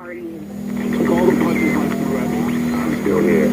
I'm still here.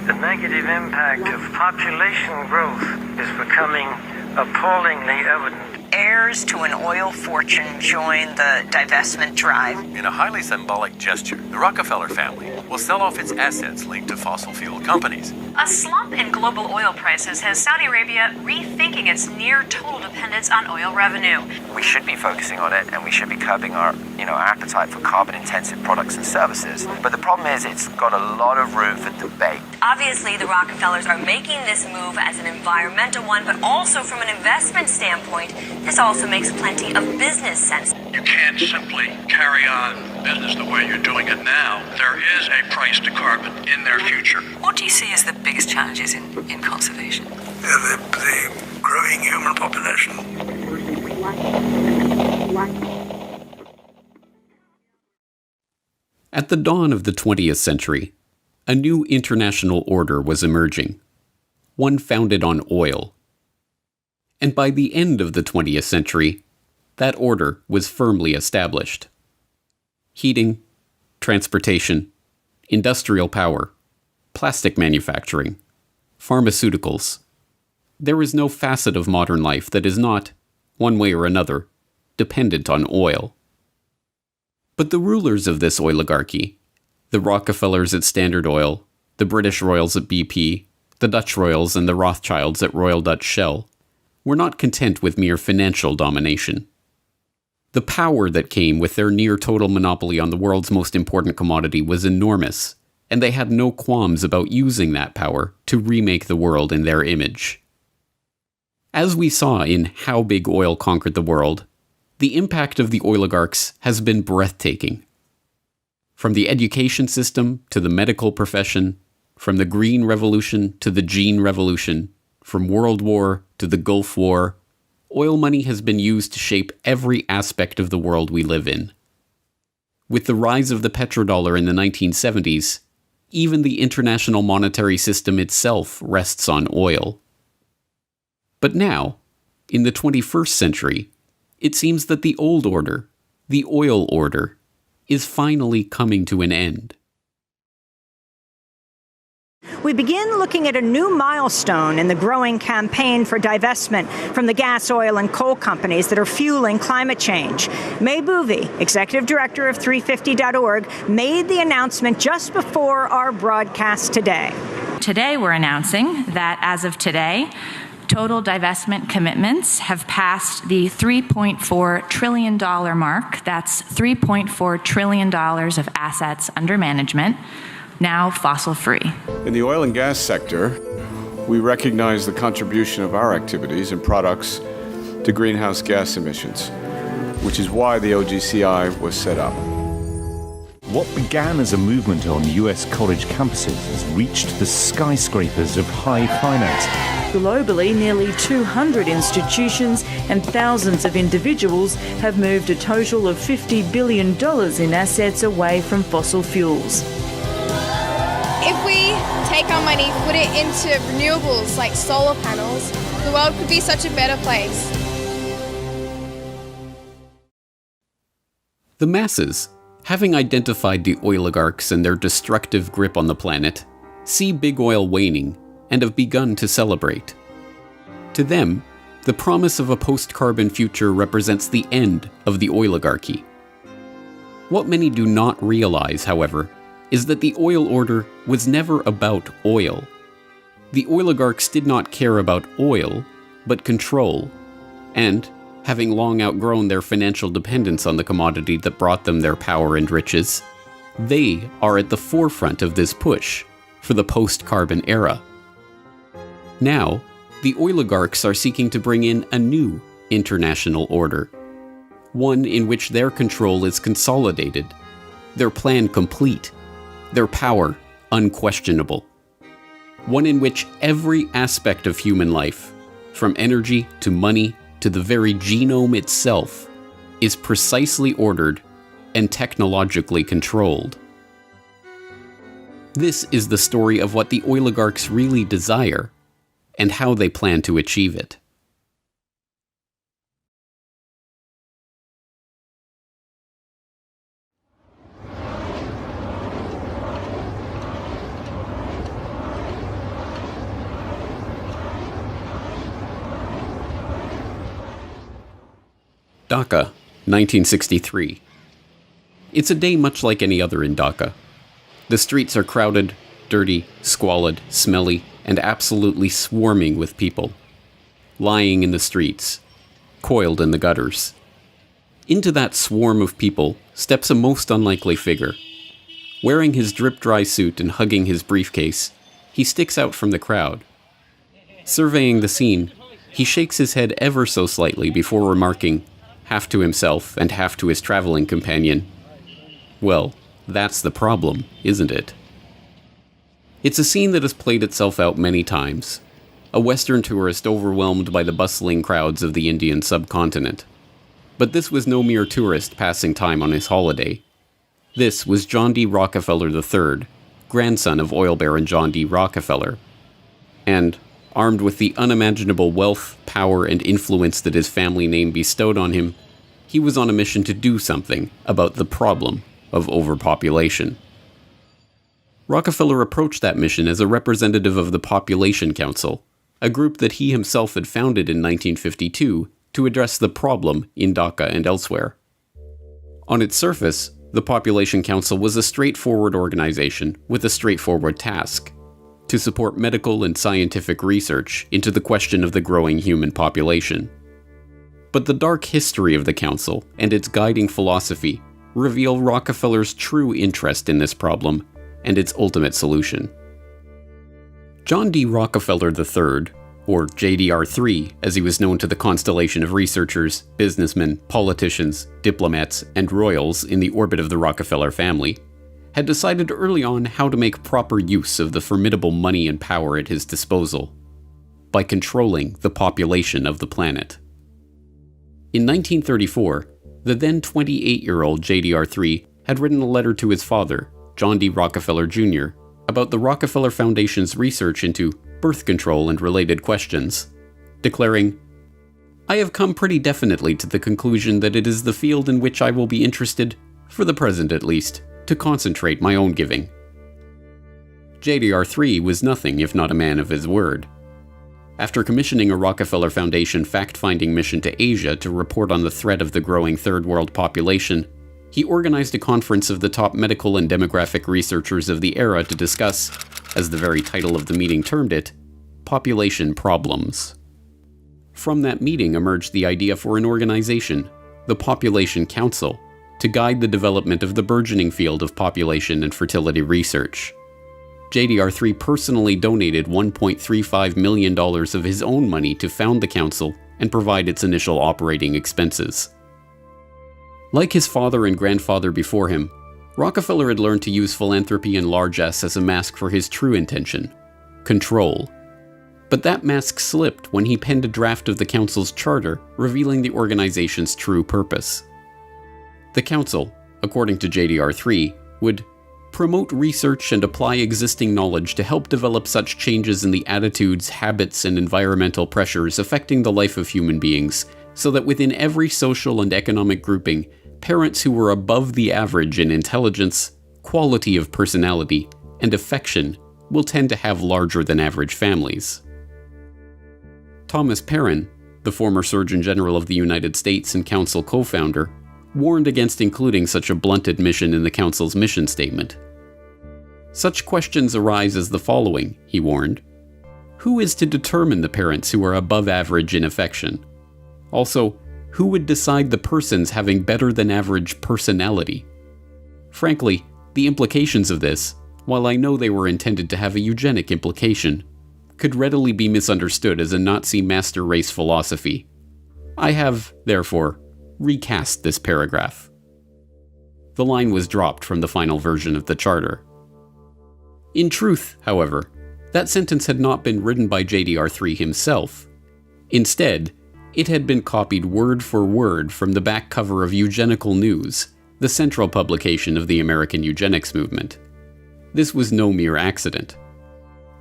The negative impact of population growth is becoming appallingly evident. Heirs to an oil fortune join the divestment drive. In a highly symbolic gesture, the Rockefeller family will sell off its assets linked to fossil fuel companies. A slump in global oil prices has Saudi Arabia rethinking its near total dependence on oil revenue. We should be focusing on it, and we should be curbing our appetite for carbon-intensive products and services. But the problem is, it's got a lot of room for debate. Obviously, the Rockefellers are making this move as an environmental one, but also from an investment standpoint, this also makes plenty of business sense. You can't simply carry on business the way you're doing it now. There is a price to carbon in their future. What do you see as the biggest challenges in conservation? The growing human population. At the dawn of the 20th century, a new international order was emerging, one founded on oil. And by the end of the 20th century, that order was firmly established. Heating, transportation, industrial power, plastic manufacturing, pharmaceuticals. There is no facet of modern life that is not, one way or another, dependent on oil. But the rulers of this oligarchy, the Rockefellers at Standard Oil, the British royals at BP, the Dutch royals and the Rothschilds at Royal Dutch Shell, were not content with mere financial domination. The power that came with their near-total monopoly on the world's most important commodity was enormous, and they had no qualms about using that power to remake the world in their image. As we saw in How Big Oil Conquered the World, the impact of the oligarchs has been breathtaking. From the education system to the medical profession, from the Green Revolution to the Gene Revolution, from World War to the Gulf War, oil money has been used to shape every aspect of the world we live in. With the rise of the petrodollar in the 1970s, even the international monetary system itself rests on oil. But now, in the 21st century, it seems that the old order, the oil order, is finally coming to an end. We begin looking at a new milestone in the growing campaign for divestment from the gas, oil, and coal companies that are fueling climate change. May Boovy, executive director of 350.org, made the announcement just before our broadcast today. Today we're announcing that as of today, total divestment commitments have passed the $3.4 trillion mark. That's $3.4 trillion of assets under management, now fossil-free. In the oil and gas sector, we recognize the contribution of our activities and products to greenhouse gas emissions, which is why the OGCI was set up. What began as a movement on US college campuses has reached the skyscrapers of high finance. Globally, nearly 200 institutions and thousands of individuals have moved a total of $50 billion in assets away from fossil fuels. If we take our money, put it into renewables like solar panels, the world could be such a better place. The masses, having identified the oligarchs and their destructive grip on the planet, see big oil waning and have begun to celebrate. To them, the promise of a post-carbon future represents the end of the oligarchy. What many do not realize, however, is that the oil order was never about oil. The oligarchs did not care about oil, but control, and, having long outgrown their financial dependence on the commodity that brought them their power and riches, they are at the forefront of this push for the post-carbon era. Now, the oligarchs are seeking to bring in a new international order, one in which their control is consolidated, their plan complete, their power unquestionable. One in which every aspect of human life, from energy to money to the very genome itself, is precisely ordered and technologically controlled. This is the story of what the oligarchs really desire and how they plan to achieve it. Dhaka, 1963. It's a day much like any other in Dhaka. The streets are crowded, dirty, squalid, smelly, and absolutely swarming with people. Lying in the streets, coiled in the gutters. Into that swarm of people steps a most unlikely figure. Wearing his drip-dry suit and hugging his briefcase, he sticks out from the crowd. Surveying the scene, he shakes his head ever so slightly before remarking, half to himself and half to his traveling companion, "Well, that's the problem, isn't it?" It's a scene that has played itself out many times. A Western tourist overwhelmed by the bustling crowds of the Indian subcontinent. But this was no mere tourist passing time on his holiday. This was John D. Rockefeller III, grandson of oil baron John D. Rockefeller. And, armed with the unimaginable wealth, power, and influence that his family name bestowed on him, he was on a mission to do something about the problem of overpopulation. Rockefeller approached that mission as a representative of the Population Council, a group that he himself had founded in 1952 to address the problem in Dhaka and elsewhere. On its surface, the Population Council was a straightforward organization with a straightforward task: to support medical and scientific research into the question of the growing human population. But the dark history of the council and its guiding philosophy reveal Rockefeller's true interest in this problem and its ultimate solution. John D. Rockefeller III, or JDR3 as he was known to the constellation of researchers, businessmen, politicians, diplomats, and royals in the orbit of the Rockefeller family, had decided early on how to make proper use of the formidable money and power at his disposal, by controlling the population of the planet. In 1934, the then 28-year-old JDR3 had written a letter to his father, John D. Rockefeller Jr., about the Rockefeller Foundation's research into birth control and related questions, declaring, "I have come pretty definitely to the conclusion that it is the field in which I will be interested, for the present at least, to concentrate my own giving." JDR3 was nothing if not a man of his word. After commissioning a Rockefeller Foundation fact-finding mission to Asia to report on the threat of the growing Third World population, he organized a conference of the top medical and demographic researchers of the era to discuss, as the very title of the meeting termed it, population problems. From that meeting emerged the idea for an organization, the Population Council, to guide the development of the burgeoning field of population and fertility research. JDR3 personally donated $1.35 million of his own money to found the council and provide its initial operating expenses. Like his father and grandfather before him, Rockefeller had learned to use philanthropy and largesse as a mask for his true intention: control. But that mask slipped when he penned a draft of the council's charter revealing the organization's true purpose. The council, according to JDR3, would promote research and apply existing knowledge to help develop such changes in the attitudes, habits, and environmental pressures affecting the life of human beings, so that within every social and economic grouping, parents who were above the average in intelligence, quality of personality, and affection will tend to have larger than average families. Thomas Perrin, the former Surgeon General of the United States and council co-founder, warned against including such a blunted mission in the council's mission statement. Such questions arise as the following, he warned. Who is to determine the parents who are above average in affection? Also, who would decide the persons having better than average personality? Frankly, the implications of this, while I know they were intended to have a eugenic implication, could readily be misunderstood as a Nazi master race philosophy. I have, therefore, recast this paragraph. The line was dropped from the final version of the charter. In truth, however, that sentence had not been written by JDR3 himself. Instead, it had been copied word for word from the back cover of Eugenical News, the central publication of the American eugenics movement. This was no mere accident.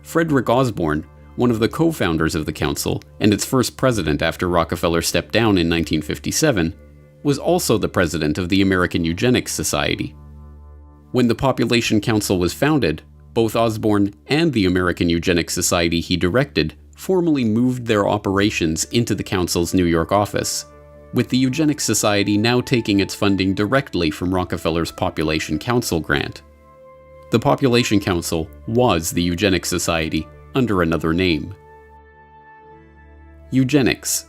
Frederick Osborne, one of the co-founders of the council and its first president after Rockefeller stepped down in 1957, was also the president of the American Eugenics Society. When the Population Council was founded, both Osborne and the American Eugenics Society he directed formally moved their operations into the council's New York office. with the Eugenics Society now taking its funding directly from Rockefeller's Population Council grant. The Population Council was the Eugenics Society under another name. Eugenics.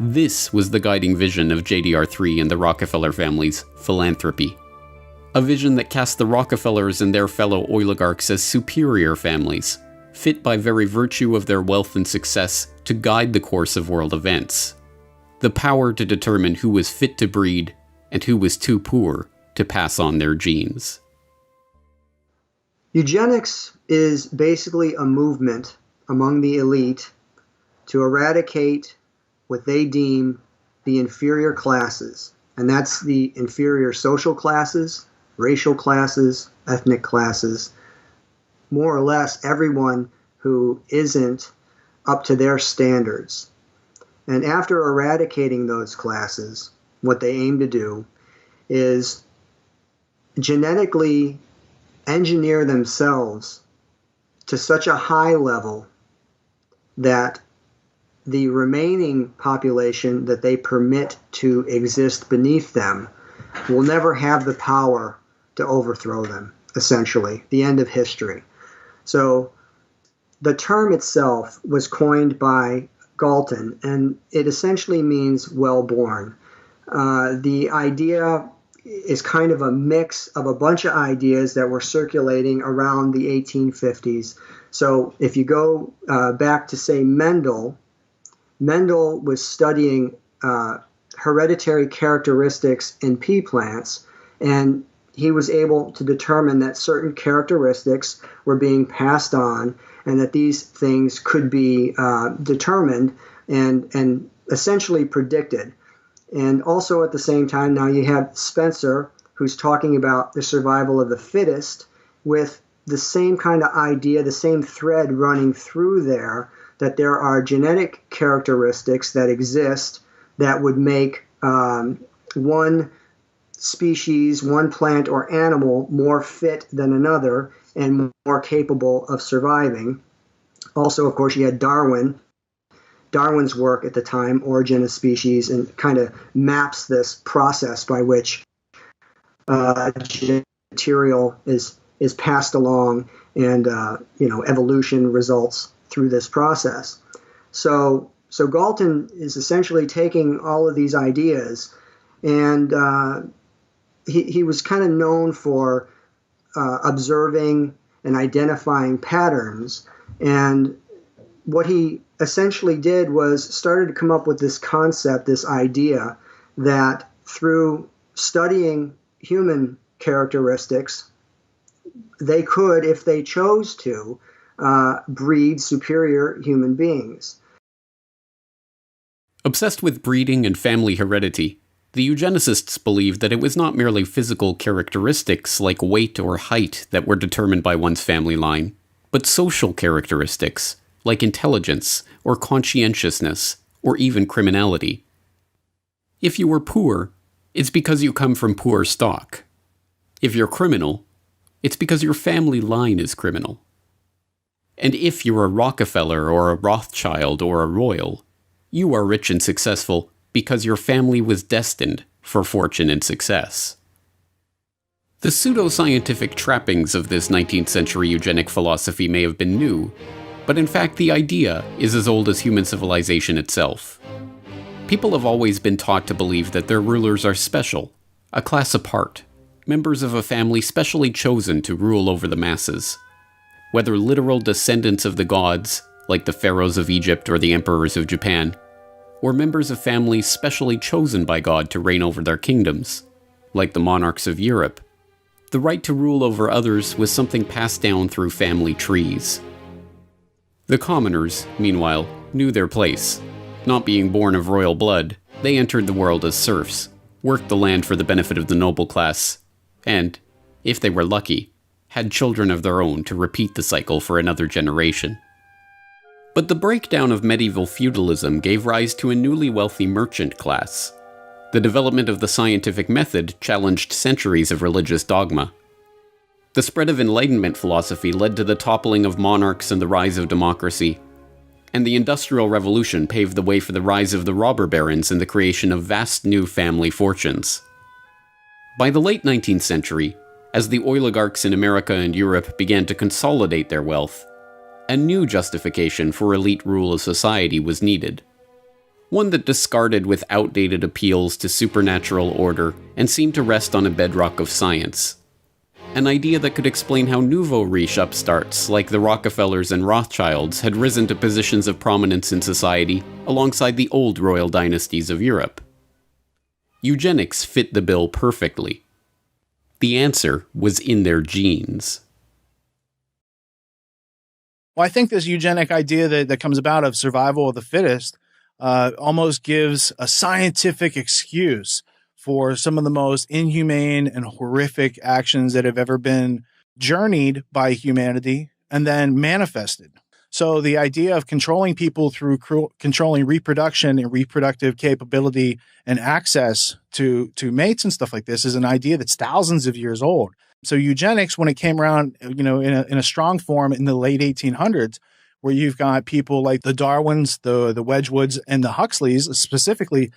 This was the guiding vision of JDR3 and the Rockefeller family's philanthropy. A vision that cast the Rockefellers and their fellow oligarchs as superior families, fit by very virtue of their wealth and success to guide the course of world events. The power to determine who was fit to breed and who was too poor to pass on their genes. Eugenics is basically a movement among the elite to eradicate what they deem the inferior classes, and that's the inferior social classes, racial classes, ethnic classes, more or less everyone who isn't up to their standards. And after eradicating those classes, what they aim to do is genetically engineer themselves to such a high level that the remaining population that they permit to exist beneath them will never have the power to overthrow them, essentially, the end of history. So the term itself was coined by Galton, and it essentially means well-born. The idea is kind of a mix of a bunch of ideas that were circulating around the 1850s. So if you go back to, say, Mendel was studying hereditary characteristics in pea plants, and he was able to determine that certain characteristics were being passed on and that these things could be determined and essentially predicted. And also at the same time, now you have Spencer, who's talking about the survival of the fittest, with the same kind of idea, the same thread running through there, that there are genetic characteristics that exist that would make one species, one plant or animal more fit than another and more capable of surviving. Also, of course, you had Darwin's work at the time, Origin of Species, and kind of maps this process by which material is passed along and evolution results through this process. So Galton is essentially taking all of these ideas, and he was kind of known for observing and identifying patterns. And what he essentially did was started to come up with this concept, this idea that through studying human characteristics, they could, if they chose to, breed superior human beings. Obsessed with breeding and family heredity, the eugenicists believed that it was not merely physical characteristics like weight or height that were determined by one's family line, but social characteristics like intelligence or conscientiousness or even criminality. If you were poor, it's because you come from poor stock. If you're criminal, it's because your family line is criminal. And if you're a Rockefeller or a Rothschild or a royal, you are rich and successful because your family was destined for fortune and success. The pseudoscientific trappings of this 19th century eugenic philosophy may have been new, but in fact the idea is as old as human civilization itself. People have always been taught to believe that their rulers are special, a class apart, members of a family specially chosen to rule over the masses. Whether literal descendants of the gods, like the pharaohs of Egypt or the emperors of Japan, or members of families specially chosen by God to reign over their kingdoms, like the monarchs of Europe, the right to rule over others was something passed down through family trees. The commoners, meanwhile, knew their place. Not being born of royal blood, they entered the world as serfs, worked the land for the benefit of the noble class, and, if they were lucky, had children of their own to repeat the cycle for another generation. But the breakdown of medieval feudalism gave rise to a newly wealthy merchant class. The development of the scientific method challenged centuries of religious dogma. The spread of Enlightenment philosophy led to the toppling of monarchs and the rise of democracy. and the Industrial Revolution paved the way for the rise of the robber barons and the creation of vast new family fortunes. By the late 19th century, as the oligarchs in America and Europe began to consolidate their wealth, a new justification for elite rule of society was needed. One that discarded with outdated appeals to supernatural order and seemed to rest on a bedrock of science. An idea that could explain how nouveau riche upstarts like the Rockefellers and Rothschilds had risen to positions of prominence in society alongside the old royal dynasties of Europe. Eugenics fit the bill perfectly. The answer was in their genes. Well, I think this eugenic idea that comes about of survival of the fittest almost gives a scientific excuse for some of the most inhumane and horrific actions that have ever been journeyed by humanity and then manifested. So the idea of controlling people through controlling reproduction and reproductive capability and access to mates and stuff like this is an idea that's thousands of years old. So eugenics, when it came around, in a strong form in the late 1800s, where you've got people like the Darwins, the Wedgwoods, and the Huxleys, specifically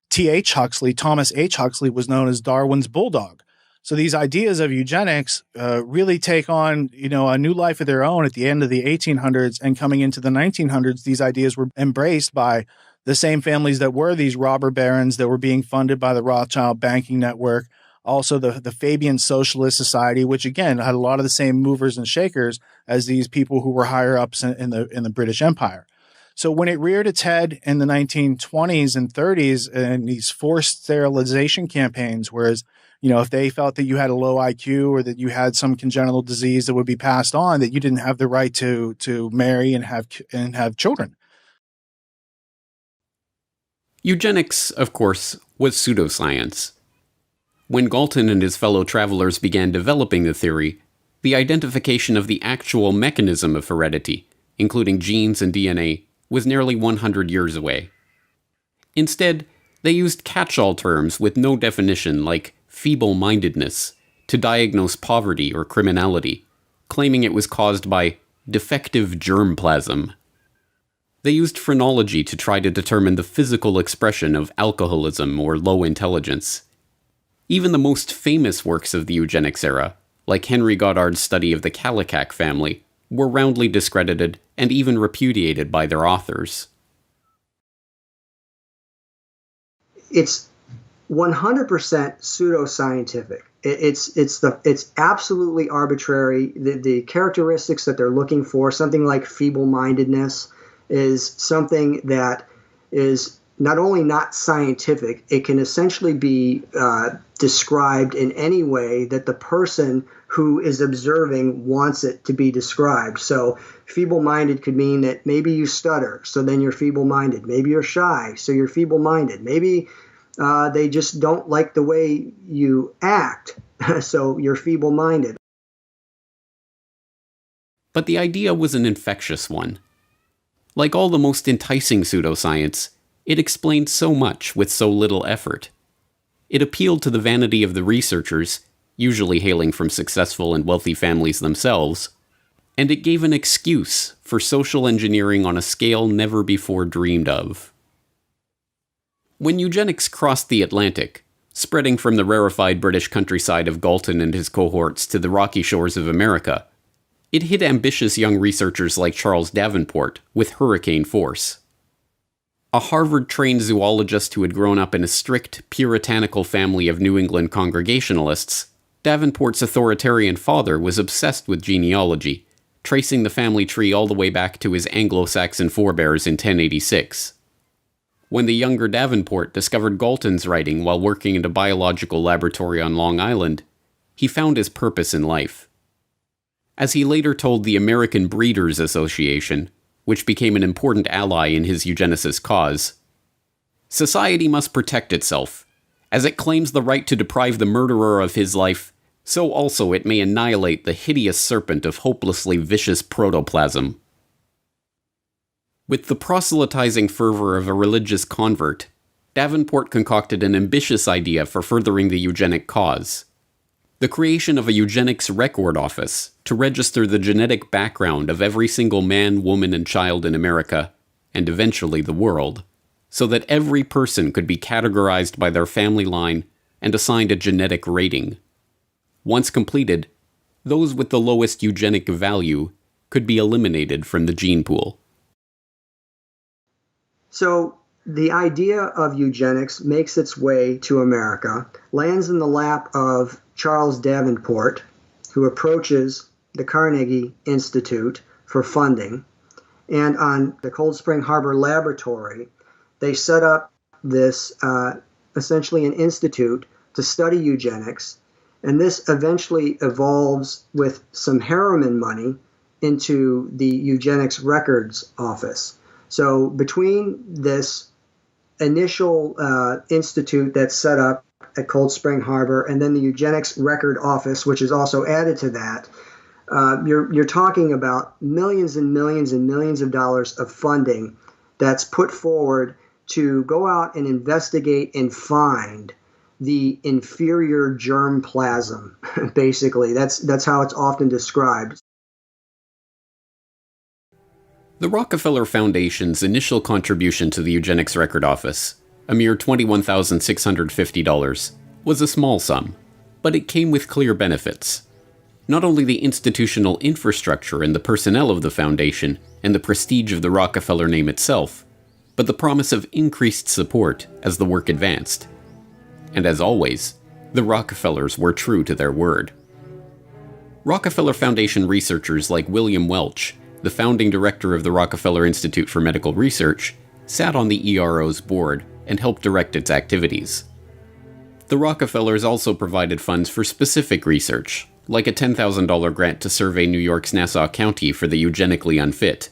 T.H. Huxley, Thomas H. Huxley was known as Darwin's bulldog. So these ideas of eugenics really take on, a new life of their own at the end of the 1800s, and coming into the 1900s, these ideas were embraced by the same families that were these robber barons that were being funded by the Rothschild banking network. Also the Fabian Socialist Society, which again had a lot of the same movers and shakers as these people who were higher ups in the British Empire. So when it reared its head in the 1920s and 30s and these forced sterilization campaigns, whereas, if they felt that you had a low IQ or that you had some congenital disease that would be passed on, that you didn't have the right to marry and have children. Eugenics, of course, was pseudoscience. When Galton and his fellow travelers began developing the theory, the identification of the actual mechanism of heredity, including genes and DNA, was nearly 100 years away. Instead, they used catch-all terms with no definition like feeble-mindedness to diagnose poverty or criminality, claiming it was caused by defective germplasm. They used phrenology to try to determine the physical expression of alcoholism or low intelligence. Even the most famous works of the eugenics era, like Henry Goddard's study of the Kallikak family, were roundly discredited and even repudiated by their authors. It's 100% pseudoscientific. It's absolutely arbitrary. The characteristics that they're looking for, something like feeble-mindedness, is something that is not only not scientific, it can essentially be described in any way that the person who is observing wants it to be described. So feeble-minded could mean that maybe you stutter, so then you're feeble-minded. Maybe you're shy, so you're feeble-minded. Maybe they just don't like the way you act, so you're feeble-minded. But the idea was an infectious one. Like all the most enticing pseudoscience, it explained so much with so little effort. It appealed to the vanity of the researchers, usually hailing from successful and wealthy families themselves, and it gave an excuse for social engineering on a scale never before dreamed of. When eugenics crossed the Atlantic, spreading from the rarefied British countryside of Galton and his cohorts to the rocky shores of America, it hit ambitious young researchers like Charles Davenport with hurricane force. A Harvard-trained zoologist who had grown up in a strict, puritanical family of New England Congregationalists, Davenport's authoritarian father was obsessed with genealogy, tracing the family tree all the way back to his Anglo-Saxon forebears in 1086. When the younger Davenport discovered Galton's writing while working in a biological laboratory on Long Island, he found his purpose in life. As he later told the American Breeders Association, which became an important ally in his eugenicist cause, "Society must protect itself. As it claims the right to deprive the murderer of his life, so also it may annihilate the hideous serpent of hopelessly vicious protoplasm." With the proselytizing fervor of a religious convert, Davenport concocted an ambitious idea for furthering the eugenic cause: the creation of a eugenics record office to register the genetic background of every single man, woman, and child in America, and eventually the world, so that every person could be categorized by their family line and assigned a genetic rating. Once completed, those with the lowest eugenic value could be eliminated from the gene pool. So the idea of eugenics makes its way to America, lands in the lap of Charles Davenport, who approaches the Carnegie Institute for funding. And on the Cold Spring Harbor Laboratory, they set up this, essentially an institute to study eugenics. And this eventually evolves with some Harriman money into the Eugenics Records Office. So between this initial institute that's set up at Cold Spring Harbor and then the Eugenics Record Office, which is also added to that, you're talking about millions and millions and millions of dollars of funding that's put forward to go out and investigate and find the inferior germplasm. Basically, that's how it's often described. The Rockefeller Foundation's initial contribution to the Eugenics Record Office, a mere $21,650, was a small sum, but it came with clear benefits. Not only the institutional infrastructure and the personnel of the foundation and the prestige of the Rockefeller name itself, but the promise of increased support as the work advanced. And as always, the Rockefellers were true to their word. Rockefeller Foundation researchers like William Welch, the founding director of the Rockefeller Institute for Medical Research, sat on the ERO's board and helped direct its activities. The Rockefellers also provided funds for specific research, like a $10,000 grant to survey New York's Nassau County for the eugenically unfit.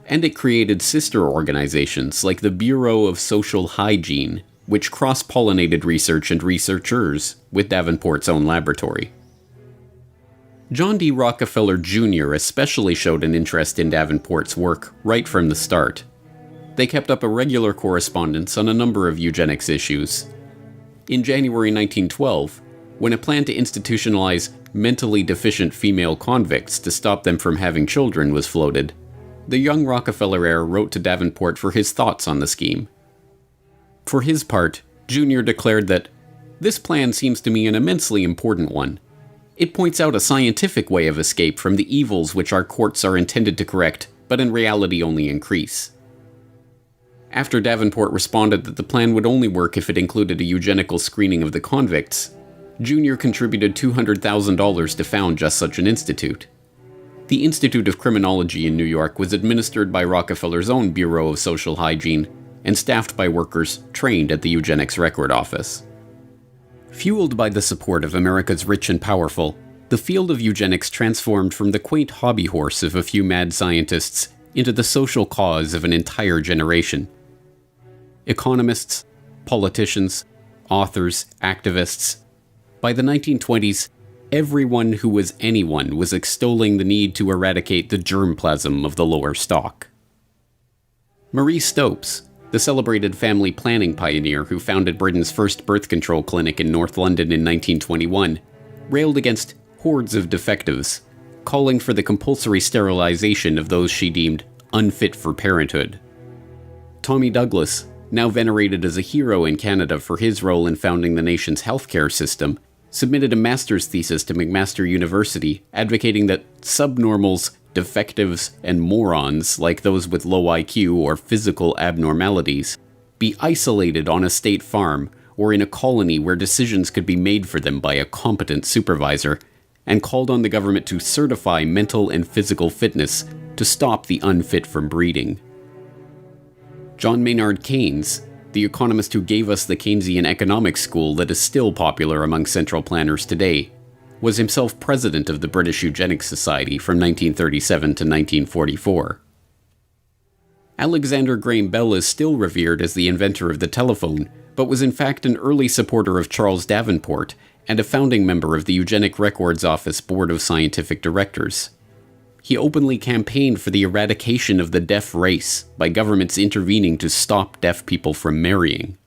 And it created sister organizations like the Bureau of Social Hygiene, which cross-pollinated research and researchers with Davenport's own laboratory. John D. Rockefeller Jr. especially showed an interest in Davenport's work right from the start. They kept up a regular correspondence on a number of eugenics issues. In January 1912, when a plan to institutionalize mentally deficient female convicts to stop them from having children was floated, the young Rockefeller heir wrote to Davenport for his thoughts on the scheme. For his part, Jr. declared that, "This plan seems to me an immensely important one. It points out a scientific way of escape from the evils which our courts are intended to correct, but in reality only increase." After Davenport responded that the plan would only work if it included a eugenical screening of the convicts, Jr. contributed $200,000 to found just such an institute. The Institute of Criminology in New York was administered by Rockefeller's own Bureau of Social Hygiene and staffed by workers trained at the Eugenics Record Office. Fueled by the support of America's rich and powerful, the field of eugenics transformed from the quaint hobby horse of a few mad scientists into the social cause of an entire generation. Economists, politicians, authors, activists. By the 1920s, everyone who was anyone was extolling the need to eradicate the germplasm of the lower stock. Marie Stopes, the celebrated family planning pioneer who founded Britain's first birth control clinic in North London in 1921, railed against hordes of defectives, calling for the compulsory sterilization of those she deemed unfit for parenthood. Tommy Douglas, now venerated as a hero in Canada for his role in founding the nation's healthcare system, submitted a master's thesis to McMaster University advocating that subnormals, defectives, and morons, like those with low IQ or physical abnormalities, be isolated on a state farm or in a colony where decisions could be made for them by a competent supervisor, and called on the government to certify mental and physical fitness to stop the unfit from breeding. John Maynard Keynes, the economist who gave us the Keynesian economics school that is still popular among central planners today, was himself president of the British Eugenics Society from 1937 to 1944. Alexander Graham Bell is still revered as the inventor of the telephone, but was in fact an early supporter of Charles Davenport and a founding member of the Eugenic Records Office Board of Scientific Directors. He openly campaigned for the eradication of the deaf race by governments intervening to stop deaf people from marrying.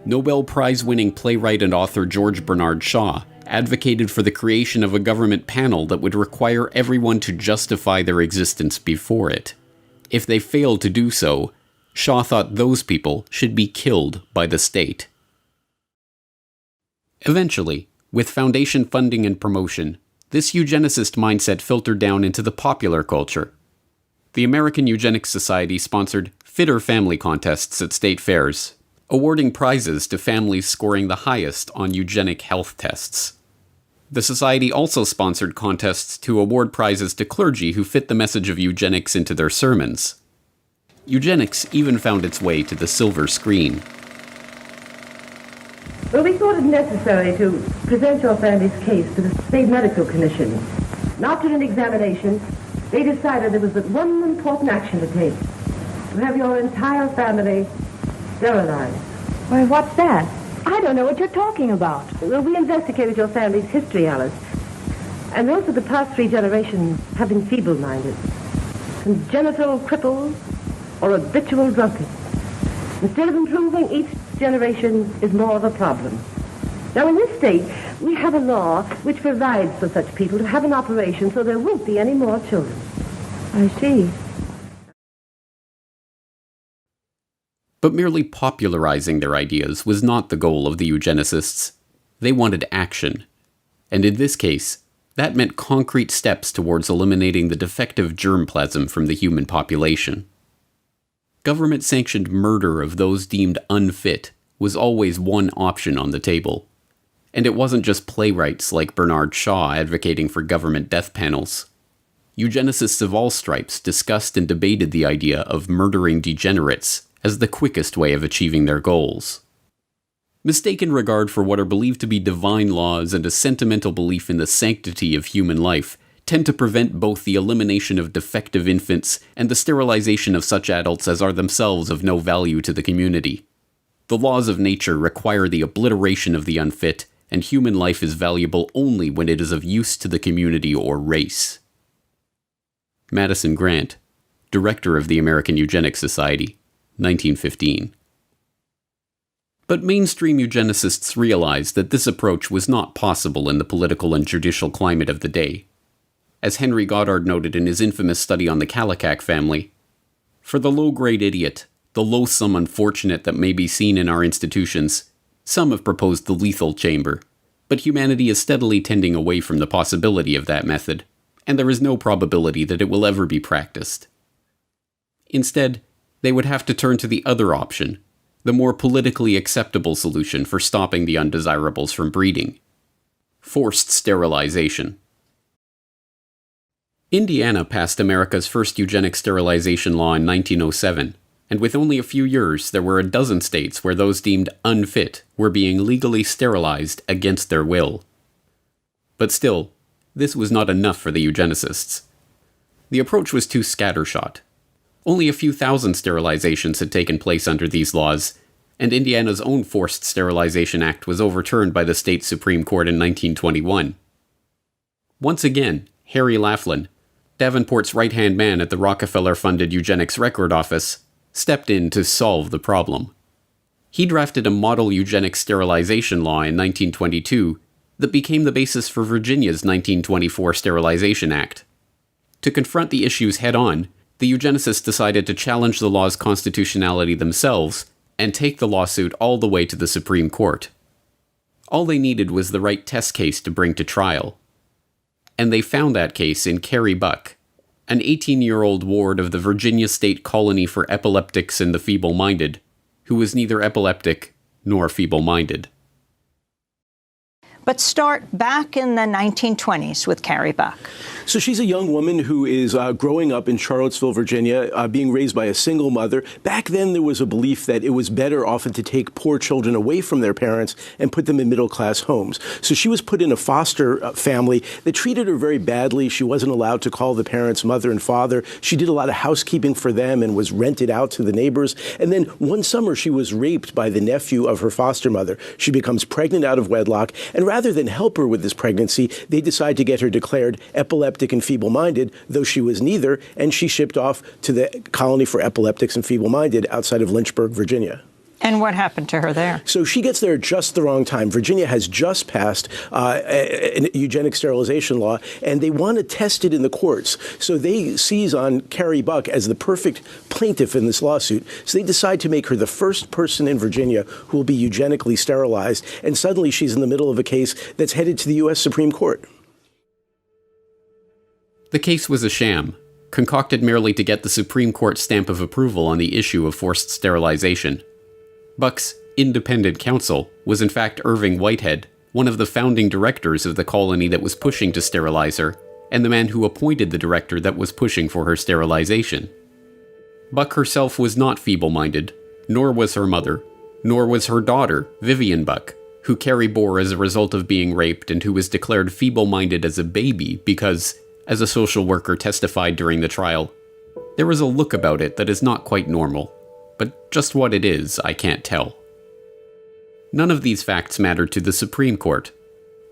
Nobel Prize-winning playwright and author George Bernard Shaw advocated for the creation of a government panel that would require everyone to justify their existence before it. If they failed to do so, Shaw thought those people should be killed by the state. Eventually, with foundation funding and promotion, this eugenicist mindset filtered down into the popular culture. The American Eugenics Society sponsored fitter family contests at state fairs, awarding prizes to families scoring the highest on eugenic health tests. The Society also sponsored contests to award prizes to clergy who fit the message of eugenics into their sermons. Eugenics even found its way to the silver screen. Well, we thought it necessary to present your family's case to the State Medical Commission. And after an examination, they decided there was but one important action to take: to have your entire family sterilized. Why, what's that? I don't know what you're talking about. Well, we investigated your family's history, Alice. And those of the past 3 generations have been feeble-minded, congenital cripples, or habitual drunkards. Instead of improving, each generation is more of a problem. Now, in this state, we have a law which provides for such people to have an operation so there won't be any more children. I see. But merely popularizing their ideas was not the goal of the eugenicists. They wanted action. And in this case, that meant concrete steps towards eliminating the defective germplasm from the human population. Government-sanctioned murder of those deemed unfit was always one option on the table. And it wasn't just playwrights like Bernard Shaw advocating for government death panels. Eugenicists of all stripes discussed and debated the idea of murdering degenerates as the quickest way of achieving their goals. Mistaken regard for what are believed to be divine laws and a sentimental belief in the sanctity of human life tend to prevent both the elimination of defective infants and the sterilization of such adults as are themselves of no value to the community. The laws of nature require the obliteration of the unfit, and human life is valuable only when it is of use to the community or race. Madison Grant, Director of the American Eugenics Society, 1915. But mainstream eugenicists realized that this approach was not possible in the political and judicial climate of the day. As Henry Goddard noted in his infamous study on the Kallikak family, "For the low-grade idiot, the loathsome unfortunate that may be seen in our institutions, some have proposed the lethal chamber, but humanity is steadily tending away from the possibility of that method, and there is no probability that it will ever be practiced. Instead, they would have to turn to the other option, the more politically acceptable solution for stopping the undesirables from breeding: forced sterilization." Indiana passed America's first eugenic sterilization law in 1907, and with only a few years, there were a dozen states where those deemed unfit were being legally sterilized against their will. But still, this was not enough for the eugenicists. The approach was too scattershot. Only a few thousand sterilizations had taken place under these laws, and Indiana's own Forced Sterilization Act was overturned by the state Supreme Court in 1921. Once again, Harry Laughlin, Davenport's right-hand man at the Rockefeller-funded Eugenics Record Office, stepped in to solve the problem. He drafted a model eugenic sterilization law in 1922 that became the basis for Virginia's 1924 Sterilization Act. To confront the issues head-on, the eugenicists decided to challenge the law's constitutionality themselves and take the lawsuit all the way to the Supreme Court. All they needed was the right test case to bring to trial. And they found that case in Carrie Buck, an 18-year-old ward of the Virginia State Colony for Epileptics and the Feeble-Minded, who was neither epileptic nor feeble-minded. But start back in the 1920s with Carrie Buck. So she's a young woman who is growing up in Charlottesville, Virginia, being raised by a single mother. Back then, there was a belief that it was better often to take poor children away from their parents and put them in middle-class homes. So she was put in a foster family that treated her very badly. She wasn't allowed to call the parents mother and father. She did a lot of housekeeping for them and was rented out to the neighbors. And then one summer, she was raped by the nephew of her foster mother. She becomes pregnant out of wedlock, and rather than help her with this pregnancy, they decide to get her declared epileptic and feeble-minded, though she was neither, and she shipped off to the Colony for Epileptics and Feeble-Minded outside of Lynchburg, Virginia. And what happened to her there? So she gets there at just the wrong time. Virginia has just passed a eugenic sterilization law, and they want to test it in the courts. So they seize on Carrie Buck as the perfect plaintiff in this lawsuit. So they decide to make her the first person in Virginia who will be eugenically sterilized. And suddenly she's in the middle of a case that's headed to the U.S. Supreme Court. The case was a sham, concocted merely to get the Supreme Court stamp of approval on the issue of forced sterilization. Buck's independent counsel was in fact Irving Whitehead, one of the founding directors of the colony that was pushing to sterilize her, and the man who appointed the director that was pushing for her sterilization. Buck herself was not feeble-minded, nor was her mother, nor was her daughter, Vivian Buck, who Carrie bore as a result of being raped and who was declared feeble-minded as a baby because, as a social worker testified during the trial, there was a look about it that is not quite normal. But just what it is, I can't tell. None of these facts mattered to the Supreme Court.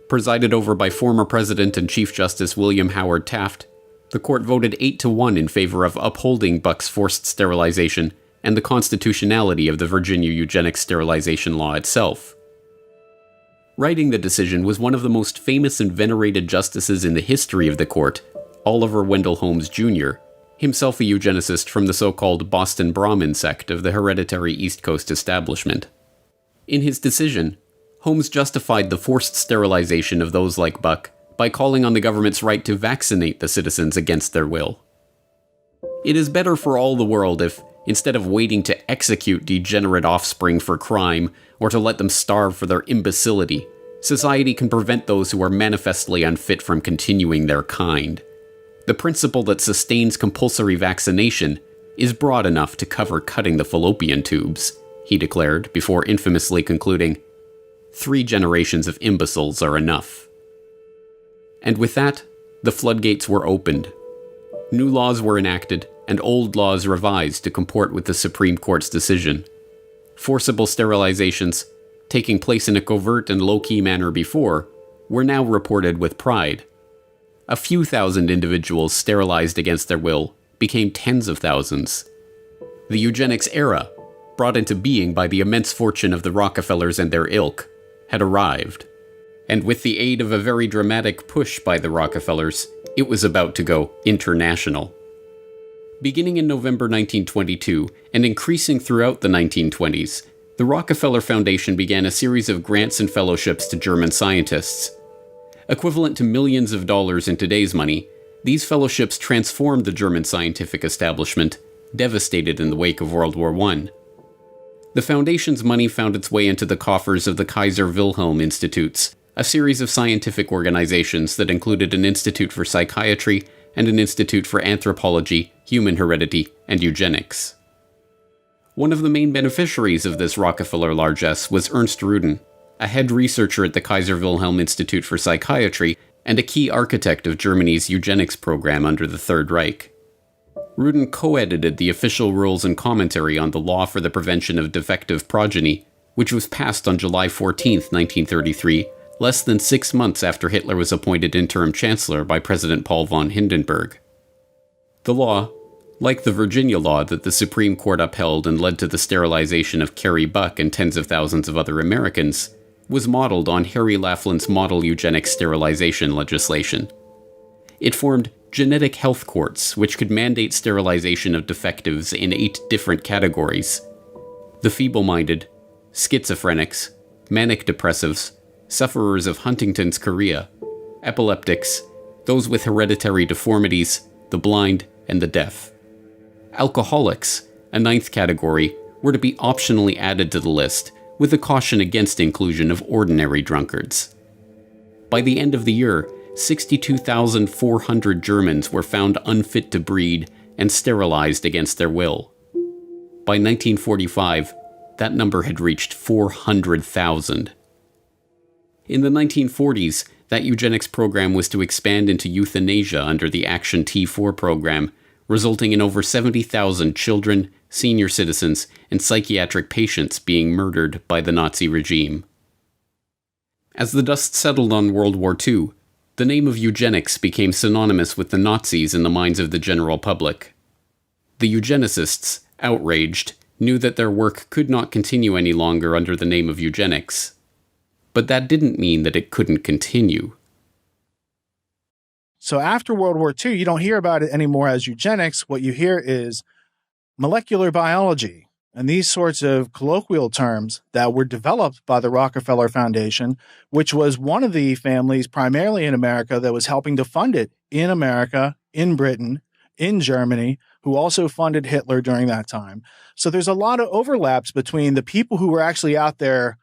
Presided over by former President and Chief Justice William Howard Taft, the court voted 8-1 in favor of upholding Buck's forced sterilization and the constitutionality of the Virginia eugenics sterilization law itself. Writing the decision was one of the most famous and venerated justices in the history of the court, Oliver Wendell Holmes Jr., himself a eugenicist from the so-called Boston Brahmin sect of the hereditary East Coast establishment. In his decision, Holmes justified the forced sterilization of those like Buck by calling on the government's right to vaccinate the citizens against their will. It is better for all the world if, instead of waiting to execute degenerate offspring for crime or to let them starve for their imbecility, society can prevent those who are manifestly unfit from continuing their kind. The principle that sustains compulsory vaccination is broad enough to cover cutting the fallopian tubes, he declared before infamously concluding, 3 generations of imbeciles are enough. And with that, the floodgates were opened. New laws were enacted, and old laws revised to comport with the Supreme Court's decision. Forcible sterilizations, taking place in a covert and low-key manner before, were now reported with pride. A few thousand individuals sterilized against their will became tens of thousands. The eugenics era, brought into being by the immense fortune of the Rockefellers and their ilk, had arrived. And with the aid of a very dramatic push by the Rockefellers, it was about to go international. Beginning in November 1922 and increasing throughout the 1920s, the Rockefeller Foundation began a series of grants and fellowships to German scientists. Equivalent to millions of dollars in today's money, these fellowships transformed the German scientific establishment, devastated in the wake of World War I. The Foundation's money found its way into the coffers of the Kaiser Wilhelm Institutes, a series of scientific organizations that included an institute for psychiatry and an institute for anthropology, human heredity, and eugenics. One of the main beneficiaries of this Rockefeller largesse was Ernst Rudin, a head researcher at the Kaiser Wilhelm Institute for Psychiatry and a key architect of Germany's eugenics program under the Third Reich. Rudin co-edited the official rules and commentary on the law for the prevention of defective progeny, which was passed on July 14, 1933, less than 6 months after Hitler was appointed interim chancellor by President Paul von Hindenburg. The law, like the Virginia law that the Supreme Court upheld and led to the sterilization of Carrie Buck and tens of thousands of other Americans, was modeled on Harry Laughlin's model eugenics sterilization legislation. It formed genetic health courts which could mandate sterilization of defectives in 8 different categories: the feeble-minded, schizophrenics, manic depressives, sufferers of Huntington's chorea, epileptics, those with hereditary deformities, the blind, and the deaf. Alcoholics, a 9th category, were to be optionally added to the list, with a caution against inclusion of ordinary drunkards. By the end of the year, 62,400 Germans were found unfit to breed and sterilized against their will. By 1945, that number had reached 400,000. In the 1940s, that eugenics program was to expand into euthanasia under the Action T4 program, resulting in over 70,000 children, senior citizens, and psychiatric patients being murdered by the Nazi regime. As the dust settled on World War II, the name of eugenics became synonymous with the Nazis in the minds of the general public. The eugenicists, outraged, knew that their work could not continue any longer under the name of eugenics. But that didn't mean that it couldn't continue. So after World War II, you don't hear about it anymore as eugenics. What you hear is molecular biology and these sorts of colloquial terms that were developed by the Rockefeller Foundation, which was one of the families primarily in America that was helping to fund it in America, in Britain, in Germany, who also funded Hitler during that time. So there's a lot of overlaps between the people who were actually out there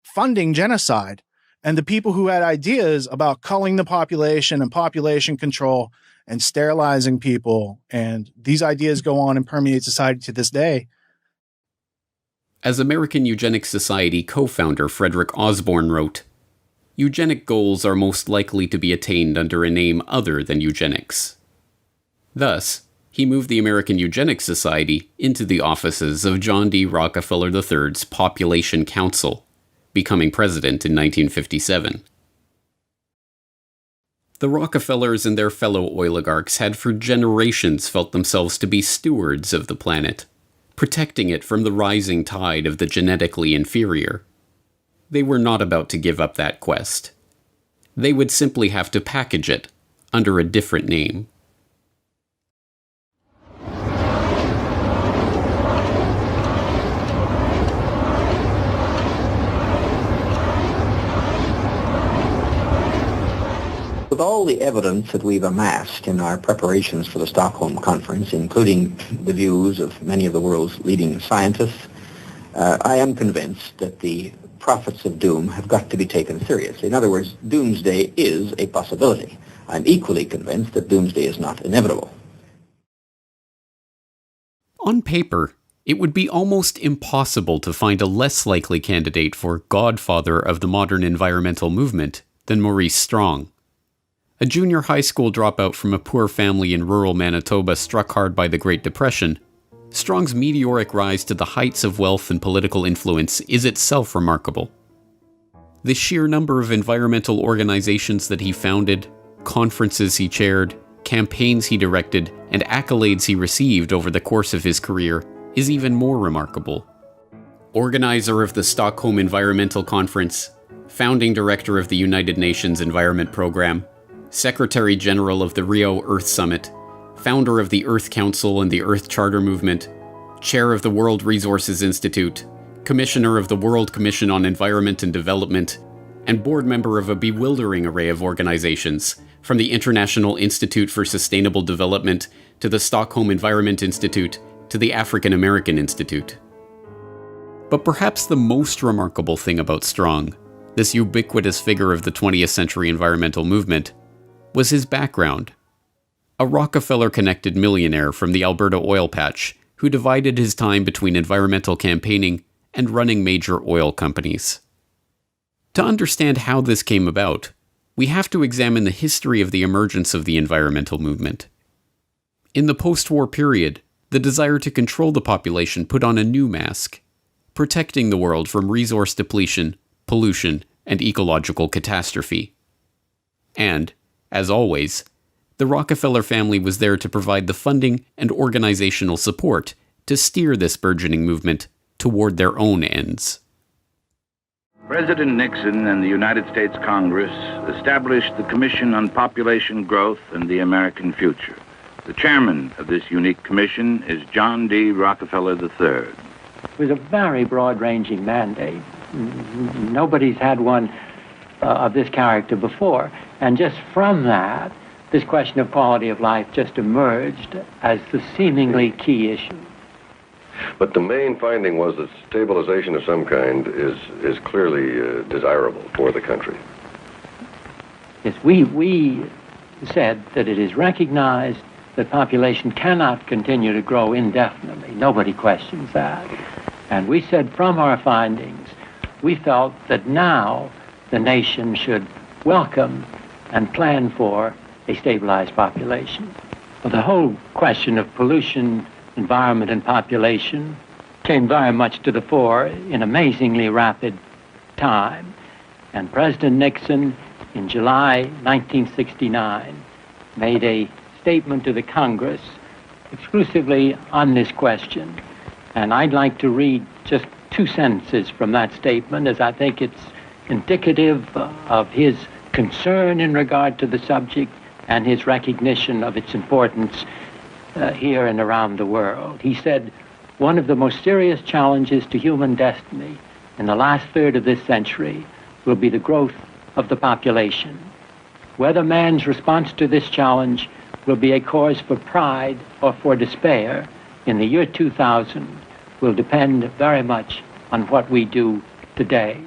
funding genocide and the people who had ideas about culling the population and population control and sterilizing people. And these ideas go on and permeate society to this day. As American Eugenics Society co-founder Frederick Osborne wrote, "Eugenic goals are most likely to be attained under a name other than eugenics." Thus, he moved the American Eugenics Society into the offices of John D. Rockefeller III's Population Council, becoming president in 1957. The Rockefellers and their fellow oligarchs had for generations felt themselves to be stewards of the planet, protecting it from the rising tide of the genetically inferior. They were not about to give up that quest. They would simply have to package it under a different name. With all the evidence that we've amassed in our preparations for the Stockholm Conference, including the views of many of the world's leading scientists, I am convinced that the prophets of doom have got to be taken seriously. In other words, doomsday is a possibility. I'm equally convinced that doomsday is not inevitable. On paper, it would be almost impossible to find a less likely candidate for godfather of the modern environmental movement than Maurice Strong. A junior high school dropout from a poor family in rural Manitoba struck hard by the Great Depression, Strong's meteoric rise to the heights of wealth and political influence is itself remarkable. The sheer number of environmental organizations that he founded, conferences he chaired, campaigns he directed, and accolades he received over the course of his career is even more remarkable. Organizer of the Stockholm Environmental Conference, founding director of the United Nations Environment Program, Secretary General of the Rio Earth Summit, founder of the Earth Council and the Earth Charter Movement, chair of the World Resources Institute, commissioner of the World Commission on Environment and Development, and board member of a bewildering array of organizations, from the International Institute for Sustainable Development to the Stockholm Environment Institute to the African American Institute. But perhaps the most remarkable thing about Strong, this ubiquitous figure of the 20th century environmental movement, was his background. A Rockefeller-connected millionaire from the Alberta oil patch who divided his time between environmental campaigning and running major oil companies. To understand how this came about, we have to examine the history of the emergence of the environmental movement. In the post-war period, the desire to control the population put on a new mask, protecting the world from resource depletion, pollution, and ecological catastrophe. And, as always, the Rockefeller family was there to provide the funding and organizational support to steer this burgeoning movement toward their own ends. President Nixon and the United States Congress established the Commission on Population Growth and the American Future. The chairman of this unique commission is John D. Rockefeller III. It was a very broad-ranging mandate. Nobody's had one of this character before. And just from that, this question of quality of life just emerged as the seemingly key issue. But the main finding was that stabilization of some kind is clearly desirable for the country. Yes, we said that it is recognized that population cannot continue to grow indefinitely. Nobody questions that. And we said from our findings, we felt that now the nation should welcome and plan for a stabilized population. Well, the whole question of pollution, environment, and population came very much to the fore in amazingly rapid time. And President Nixon, in July 1969, made a statement to the Congress exclusively on this question. And I'd like to read just 2 sentences from that statement, as I think it's indicative of his concern in regard to the subject and his recognition of its importance here and around the world. He said, "One of the most serious challenges to human destiny in the last third of this century will be the growth of the population. Whether man's response to this challenge will be a cause for pride or for despair in the year 2000 will depend very much on what we do today."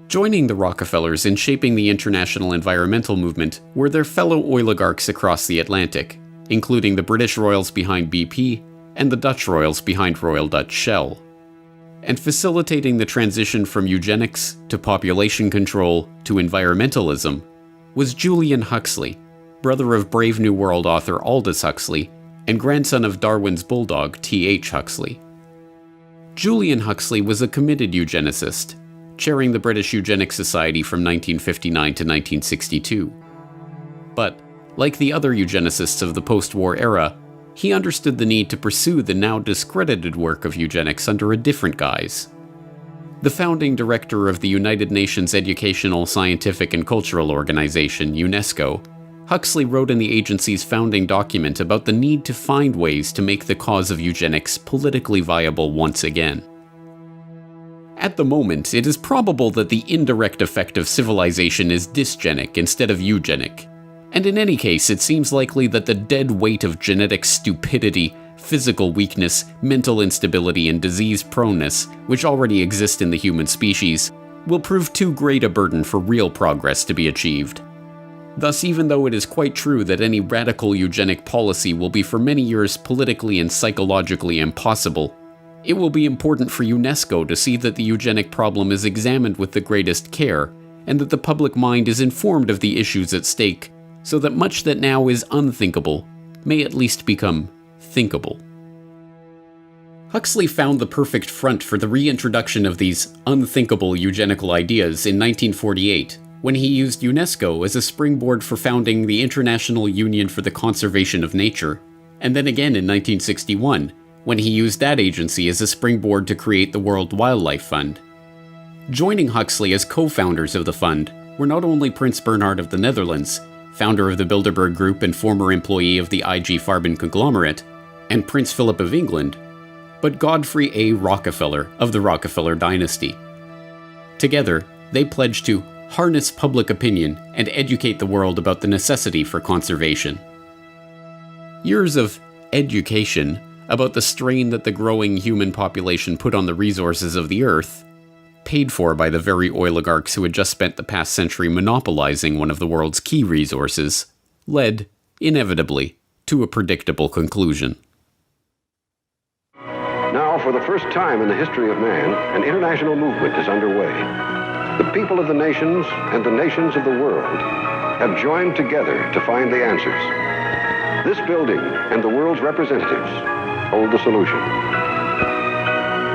Joining the Rockefellers in shaping the international environmental movement were their fellow oligarchs across the Atlantic, including the British royals behind BP and the Dutch royals behind Royal Dutch Shell. And facilitating the transition from eugenics to population control to environmentalism was Julian Huxley, brother of Brave New World author Aldous Huxley and grandson of Darwin's bulldog T.H. Huxley. Julian Huxley was a committed eugenicist, chairing the British Eugenics Society from 1959 to 1962. But, like the other eugenicists of the post-war era, he understood the need to pursue the now discredited work of eugenics under a different guise. The founding director of the United Nations Educational, Scientific and Cultural Organization, UNESCO, Huxley wrote in the agency's founding document about the need to find ways to make the cause of eugenics politically viable once again. At the moment, it is probable that the indirect effect of civilization is dysgenic instead of eugenic. And in any case, it seems likely that the dead weight of genetic stupidity, physical weakness, mental instability, and disease proneness, which already exist in the human species, will prove too great a burden for real progress to be achieved. Thus, even though it is quite true that any radical eugenic policy will be for many years politically and psychologically impossible, it will be important for UNESCO to see that the eugenic problem is examined with the greatest care, and that the public mind is informed of the issues at stake, so that much that now is unthinkable may at least become thinkable. Huxley found the perfect front for the reintroduction of these unthinkable eugenical ideas in 1948, when he used UNESCO as a springboard for founding the International Union for the Conservation of Nature, and then again in 1961, when he used that agency as a springboard to create the World Wildlife Fund. Joining Huxley as co-founders of the fund were not only Prince Bernhard of the Netherlands, founder of the Bilderberg Group and former employee of the IG Farben conglomerate, and Prince Philip of England, but Godfrey A. Rockefeller of the Rockefeller dynasty. Together, they pledged to harness public opinion and educate the world about the necessity for conservation. Years of education about the strain that the growing human population put on the resources of the Earth, paid for by the very oligarchs who had just spent the past century monopolizing one of the world's key resources, led, inevitably, to a predictable conclusion. Now, for the first time in the history of man, an international movement is underway. The people of the nations and the nations of the world have joined together to find the answers. This building and the world's representatives hold the solution.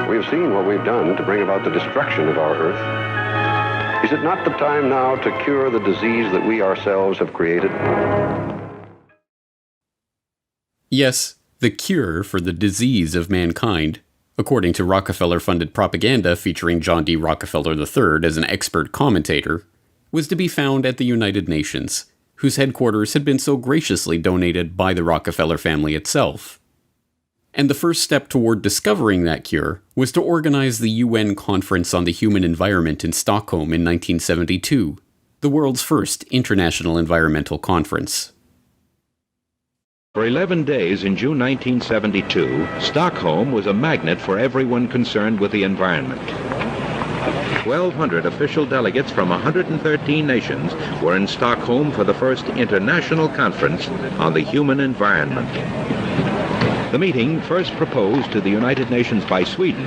We have seen what we've done to bring about the destruction of our Earth. Is it not the time now to cure the disease that we ourselves have created? Yes, the cure for the disease of mankind, according to Rockefeller-funded propaganda featuring John D. Rockefeller III as an expert commentator, was to be found at the United Nations, whose headquarters had been so graciously donated by the Rockefeller family itself. And the first step toward discovering that cure was to organize the UN Conference on the Human Environment in Stockholm in 1972, the world's first international environmental conference. For 11 days in June 1972, Stockholm was a magnet for everyone concerned with the environment. 1,200 official delegates from 113 nations were in Stockholm for the first international conference on the human environment. The meeting, first proposed to the United Nations by Sweden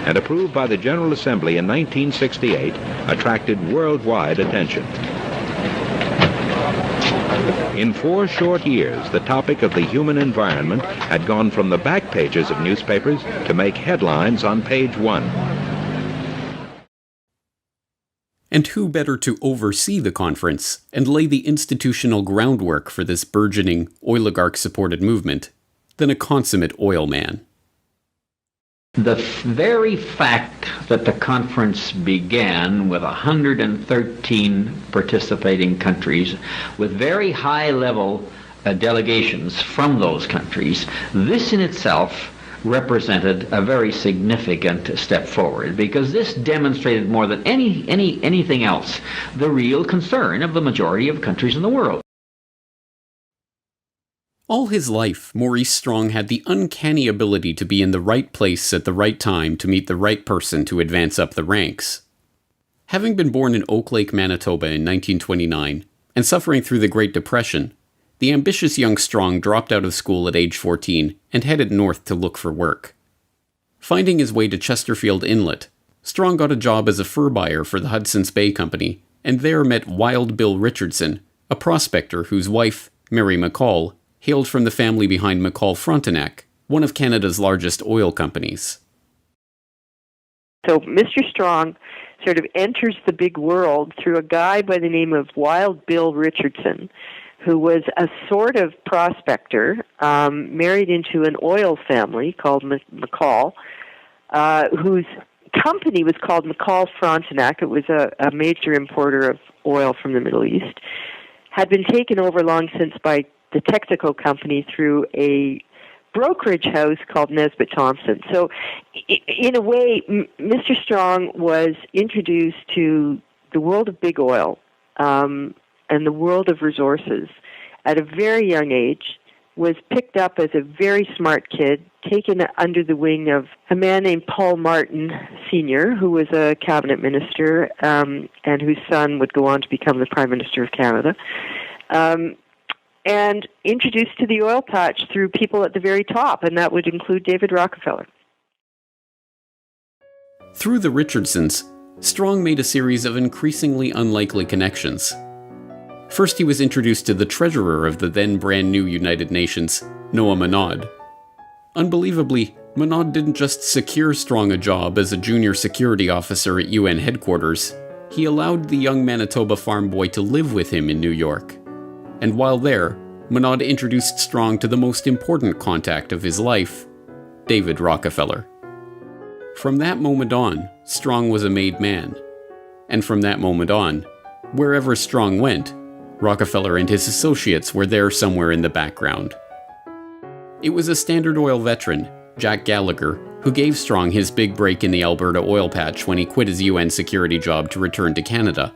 and approved by the General Assembly in 1968, attracted worldwide attention. In 4 short years, the topic of the human environment had gone from the back pages of newspapers to make headlines on page 1. And who better to oversee the conference and lay the institutional groundwork for this burgeoning, oligarch-supported movement than a consummate oil man. The very fact that the conference began with 113 participating countries with very high-level delegations from those countries, this in itself represented a very significant step forward, because this demonstrated more than anything else the real concern of the majority of countries in the world. All his life, Maurice Strong had the uncanny ability to be in the right place at the right time to meet the right person to advance up the ranks. Having been born in Oak Lake, Manitoba in 1929, and suffering through the Great Depression, the ambitious young Strong dropped out of school at age 14 and headed north to look for work. Finding his way to Chesterfield Inlet, Strong got a job as a fur buyer for the Hudson's Bay Company, and there met Wild Bill Richardson, a prospector whose wife, Mary McCall, hailed from the family behind McCall Frontenac, one of Canada's largest oil companies. So Mr. Strong sort of enters the big world through a guy by the name of Wild Bill Richardson, who was a sort of prospector, married into an oil family called McCall, whose company was called McCall Frontenac. It was a major importer of oil from the Middle East, had been taken over long since by the Texaco Company through a brokerage house called Nesbitt Thompson. So in a way, Mr. Strong was introduced to the world of big oil and the world of resources at a very young age, was picked up as a very smart kid, taken under the wing of a man named Paul Martin Sr., who was a cabinet minister and whose son would go on to become the Prime Minister of Canada. And introduced to the oil patch through people at the very top, and that would include David Rockefeller. Through the Richardsons, Strong made a series of increasingly unlikely connections. First, he was introduced to the treasurer of the then brand new United Nations, Noah Monod. Unbelievably, Monod didn't just secure Strong a job as a junior security officer at UN headquarters. He allowed the young Manitoba farm boy to live with him in New York. And while there, Monod introduced Strong to the most important contact of his life, David Rockefeller. From that moment on, Strong was a made man. And from that moment on, wherever Strong went, Rockefeller and his associates were there somewhere in the background. It was a Standard Oil veteran, Jack Gallagher, who gave Strong his big break in the Alberta oil patch when he quit his UN security job to return to Canada.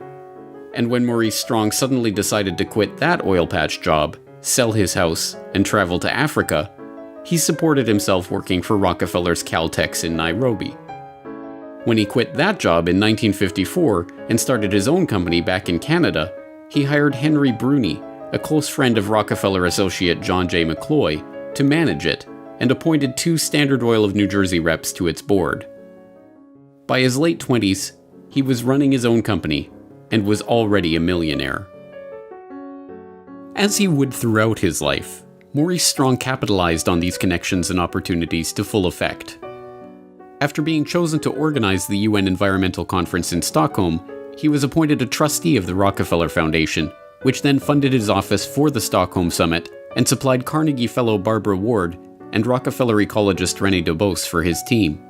And when Maurice Strong suddenly decided to quit that oil patch job, sell his house, and travel to Africa, he supported himself working for Rockefeller's Caltex in Nairobi. When he quit that job in 1954 and started his own company back in Canada, he hired Henry Bruni, a close friend of Rockefeller associate John J. McCloy, to manage it, and appointed 2 Standard Oil of New Jersey reps to its board. By his late 20s, he was running his own company, and was already a millionaire. As he would throughout his life, Maurice Strong capitalized on these connections and opportunities to full effect. After being chosen to organize the UN Environmental Conference in Stockholm, he was appointed a trustee of the Rockefeller Foundation, which then funded his office for the Stockholm Summit and supplied Carnegie Fellow Barbara Ward and Rockefeller ecologist René Dubos for his team.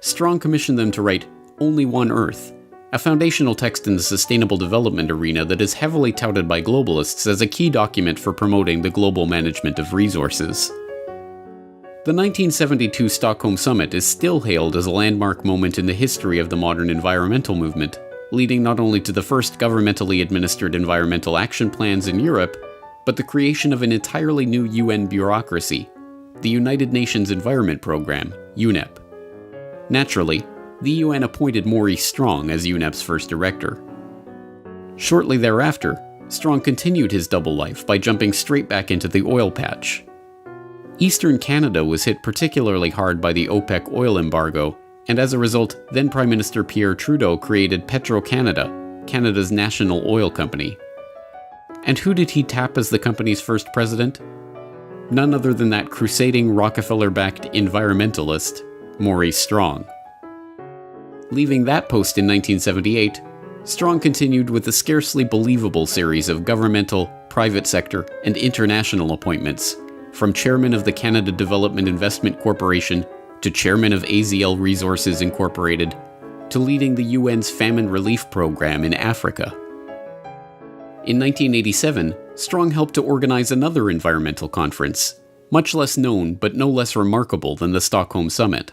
Strong commissioned them to write Only One Earth, a foundational text in the sustainable development arena that is heavily touted by globalists as a key document for promoting the global management of resources. The 1972 Stockholm Summit is still hailed as a landmark moment in the history of the modern environmental movement, leading not only to the first governmentally administered environmental action plans in Europe, but the creation of an entirely new UN bureaucracy, the United Nations Environment Programme, UNEP. Naturally, the UN appointed Maurice Strong as UNEP's first director. Shortly thereafter, Strong continued his double life by jumping straight back into the oil patch. Eastern Canada was hit particularly hard by the OPEC oil embargo, and as a result, then Prime Minister Pierre Trudeau created Petro-Canada, Canada's national oil company. And who did he tap as the company's first president? None other than that crusading Rockefeller-backed environmentalist, Maurice Strong. Leaving that post in 1978, Strong continued with a scarcely believable series of governmental, private sector, and international appointments, from chairman of the Canada Development Investment Corporation to chairman of AZL Resources Incorporated to leading the UN's famine relief program in Africa. In 1987, Strong helped to organize another environmental conference, much less known but no less remarkable than the Stockholm Summit.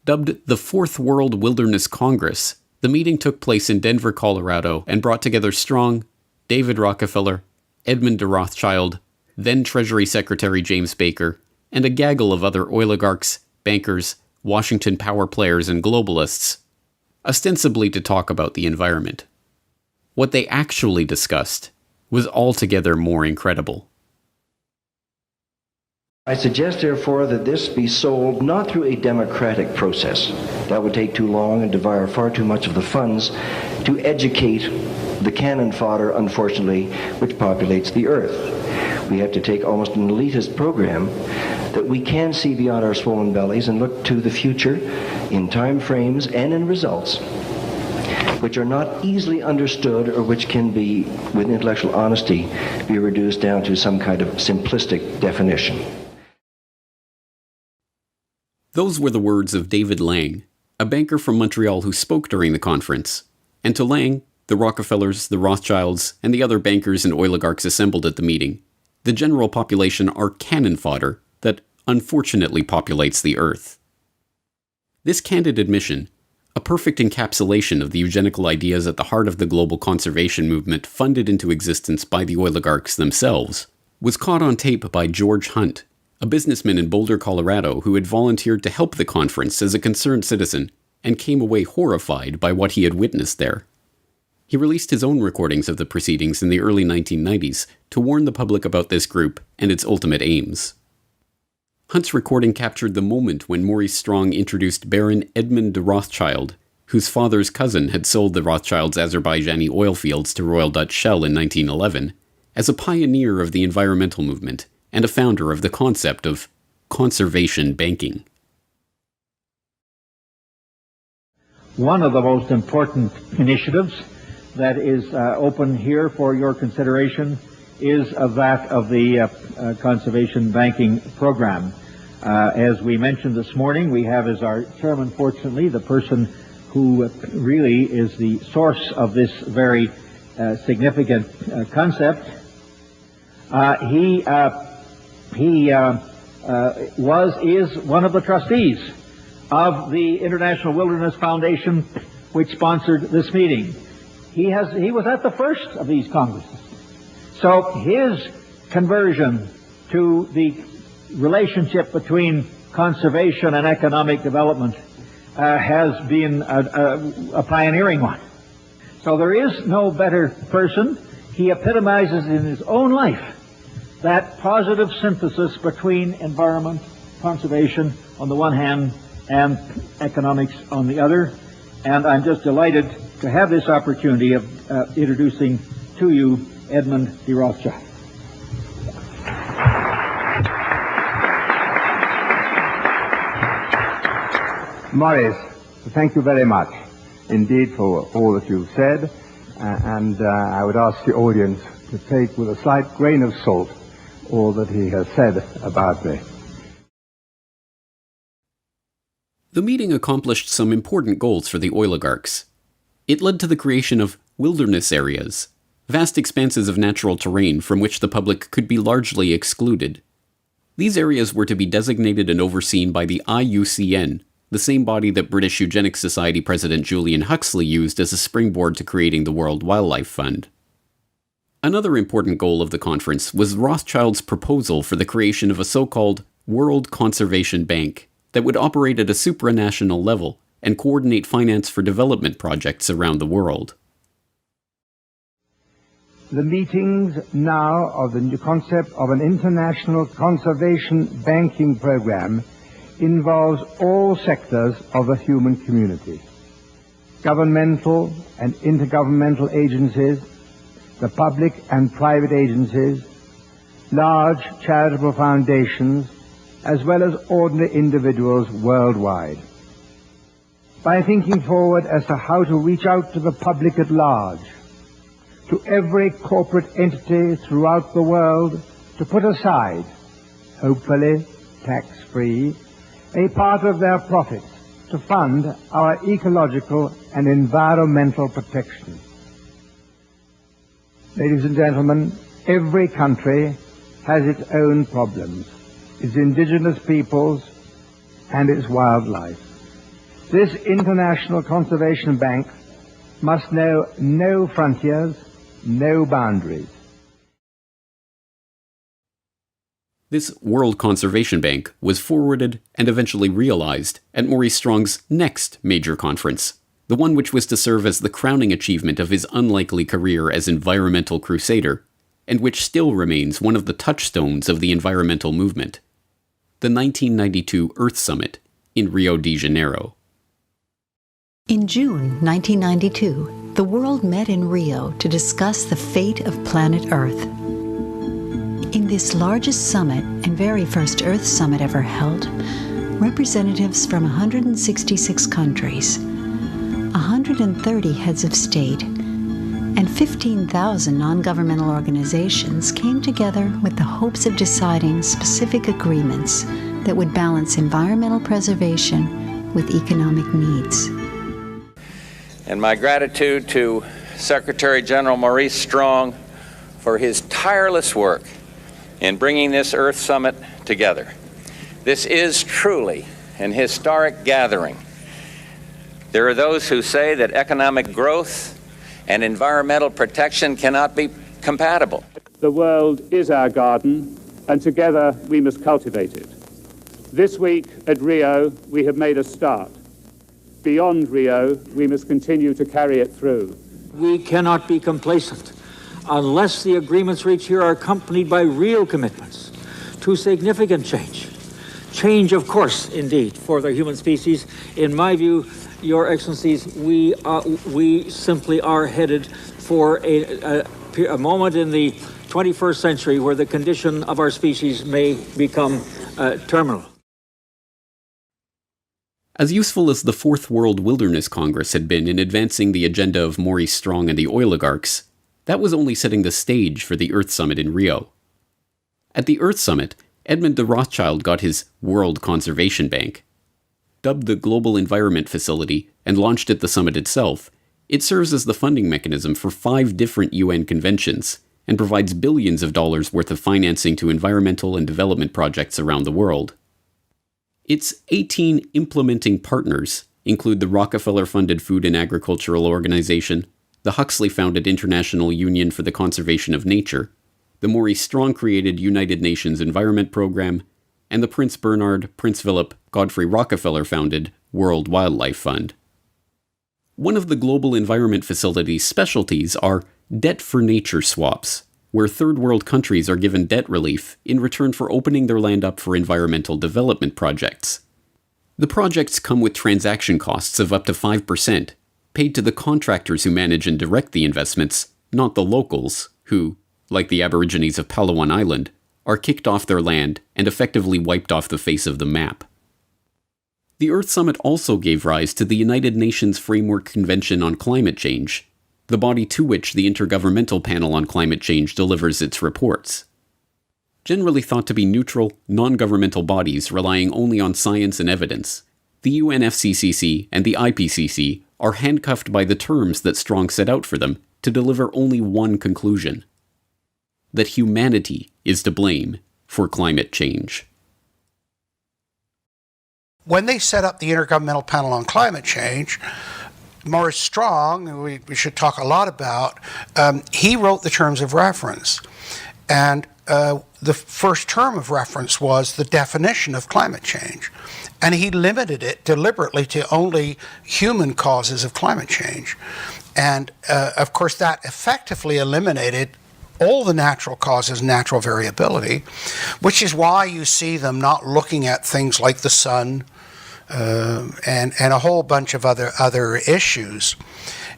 Dubbed the Fourth World Wilderness Congress, the meeting took place in Denver, Colorado, and brought together Strong, David Rockefeller, Edmund de Rothschild, then Treasury Secretary James Baker, and a gaggle of other oligarchs, bankers, Washington power players, and globalists, ostensibly to talk about the environment. What they actually discussed was altogether more incredible. I suggest, therefore, that this be sold not through a democratic process. That would take too long and devour far too much of the funds to educate the cannon fodder, unfortunately, which populates the earth. We have to take almost an elitist program that we can see beyond our swollen bellies and look to the future in time frames and in results which are not easily understood or which can be, with intellectual honesty, be reduced down to some kind of simplistic definition. Those were the words of David Lang, a banker from Montreal who spoke during the conference. And to Lang, the Rockefellers, the Rothschilds, and the other bankers and oligarchs assembled at the meeting, the general population are cannon fodder that unfortunately populates the earth. This candid admission, a perfect encapsulation of the eugenical ideas at the heart of the global conservation movement funded into existence by the oligarchs themselves, was caught on tape by George Hunt, a businessman in Boulder, Colorado, who had volunteered to help the conference as a concerned citizen and came away horrified by what he had witnessed there. He released his own recordings of the proceedings in the early 1990s to warn the public about this group and its ultimate aims. Hunt's recording captured the moment when Maurice Strong introduced Baron Edmund de Rothschild, whose father's cousin had sold the Rothschilds' Azerbaijani oil fields to Royal Dutch Shell in 1911, as a pioneer of the environmental movement and a founder of the concept of conservation banking. One of the most important initiatives that is open here for your consideration is that of the conservation banking program. As we mentioned this morning, we have as our chairman, fortunately, the person who really is the source of this very significant concept. He is one of the trustees of the International Wilderness Foundation, which sponsored this meeting. He was at the first of these congresses. So his conversion to the relationship between conservation and economic development has been a pioneering one. So there is no better person. He epitomizes in his own life that positive synthesis between environment, conservation on the one hand, and economics on the other. And I'm just delighted to have this opportunity of introducing to you Edmund de Rothschild. Maurice, thank you very much indeed for all that you've said, and I would ask the audience to take with a slight grain of salt all that he has said about me. The meeting accomplished some important goals for the oligarchs. It led to the creation of wilderness areas, vast expanses of natural terrain from which the public could be largely excluded. These areas were to be designated and overseen by the IUCN, the same body that British Eugenics Society President Julian Huxley used as a springboard to creating the World Wildlife Fund. Another important goal of the conference was Rothschild's proposal for the creation of a so-called World Conservation Bank that would operate at a supranational level and coordinate finance for development projects around the world. The meetings now of the new concept of an international conservation banking program involves all sectors of the human community, governmental and intergovernmental agencies, the public and private agencies, large charitable foundations, as well as ordinary individuals worldwide. By thinking forward as to how to reach out to the public at large, to every corporate entity throughout the world, to put aside hopefully tax-free, a part of their profits to fund our ecological and environmental protection. Ladies and gentlemen, every country has its own problems, its indigenous peoples and its wildlife. This International Conservation Bank must know no frontiers, no boundaries. This World Conservation Bank was forwarded and eventually realized at Maurice Strong's next major conference, the one which was to serve as the crowning achievement of his unlikely career as environmental crusader, and which still remains one of the touchstones of the environmental movement, the 1992 Earth Summit in Rio de Janeiro. In June 1992, the world met in Rio to discuss the fate of planet Earth. In this largest summit and very first Earth Summit ever held, representatives from 166 countries, 130 heads of state, and 15,000 non-governmental organizations came together with the hopes of deciding specific agreements that would balance environmental preservation with economic needs. And my gratitude to Secretary General Maurice Strong for his tireless work in bringing this Earth Summit together. This is truly an historic gathering. There are those who say that economic growth and environmental protection cannot be compatible. The world is our garden, and together we must cultivate it. This week at Rio, we have made a start. Beyond Rio, we must continue to carry it through. We cannot be complacent unless the agreements reached here are accompanied by real commitments to significant change. Change, of course, indeed, for the human species. In my view, Your Excellencies, we simply are headed for a moment in the 21st century where the condition of our species may become terminal. As useful as the Fourth World Wilderness Congress had been in advancing the agenda of Maurice Strong and the oligarchs, that was only setting the stage for the Earth Summit in Rio. At the Earth Summit, Edmund de Rothschild got his World Conservation Bank. Dubbed the Global Environment Facility and launched at the summit itself, it serves as the funding mechanism for 5 different UN conventions and provides billions of dollars worth of financing to environmental and development projects around the world. Its 18 implementing partners include the Rockefeller-funded Food and Agricultural Organization, the Huxley-founded International Union for the Conservation of Nature, the Maurice Strong-created United Nations Environment Program, and the Prince Bernhard, Prince Philip, Godfrey Rockefeller-founded World Wildlife Fund. One of the Global Environment Facility's specialties are debt-for-nature swaps, where third world countries are given debt relief in return for opening their land up for environmental development projects. The projects come with transaction costs of up to 5%, paid to the contractors who manage and direct the investments, not the locals, who, like the Aborigines of Palawan Island, are kicked off their land and effectively wiped off the face of the map. The Earth Summit also gave rise to the United Nations Framework Convention on Climate Change, the body to which the Intergovernmental Panel on Climate Change delivers its reports. Generally thought to be neutral, non-governmental bodies relying only on science and evidence, the UNFCCC and the IPCC are handcuffed by the terms that Strong set out for them to deliver only one conclusion: that humanity is to blame for climate change. When they set up the Intergovernmental Panel on Climate Change, Maurice Strong, who we should talk a lot about, he wrote the terms of reference. And the first term of reference was the definition of climate change. And he limited it deliberately to only human causes of climate change. And of course, that effectively eliminated all the natural causes, natural variability, which is why you see them not looking at things like the sun and a whole bunch of other issues.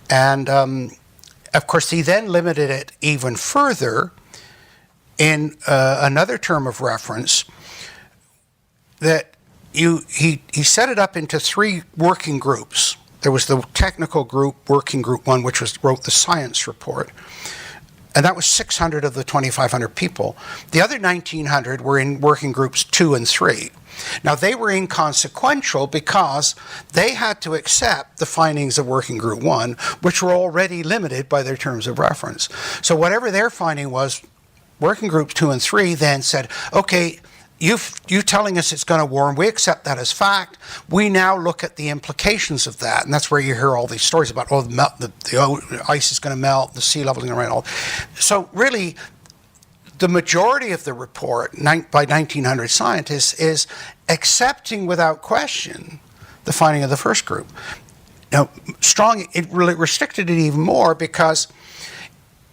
And of course, he then limited it even further in another term of reference that he set it up into 3 working groups. There was the technical group, working group 1, which wrote the science report. And that was 600 of the 2,500 people. The other 1,900 were in working groups 2 and 3. Now, they were inconsequential because they had to accept the findings of Working Group 1, which were already limited by their terms of reference. So whatever their finding was, Working Groups 2 and 3 then said, okay, you telling us it's going to warm, we accept that as fact. We now look at the implications of that. And that's where you hear all these stories about, oh, the ice is going to melt, the sea level is going to rise. So really, the majority of the report by 1,900 scientists is accepting without question the finding of the first group. Now, Strong, it really restricted it even more because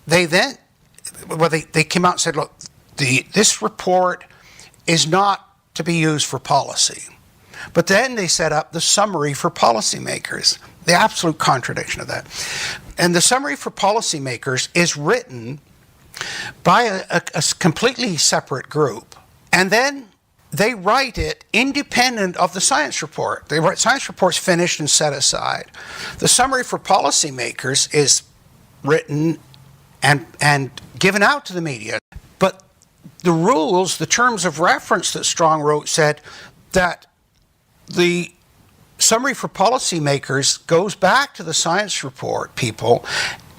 they came out and said, look, this report is not to be used for policy. But then they set up the summary for policymakers, the absolute contradiction of that. And the summary for policymakers is written by a completely separate group. And then they write it independent of the science report. They write science reports finished and set aside. The summary for policymakers is written and given out to the media. But the rules, the terms of reference that Strong wrote said that the summary for policymakers goes back to the science report people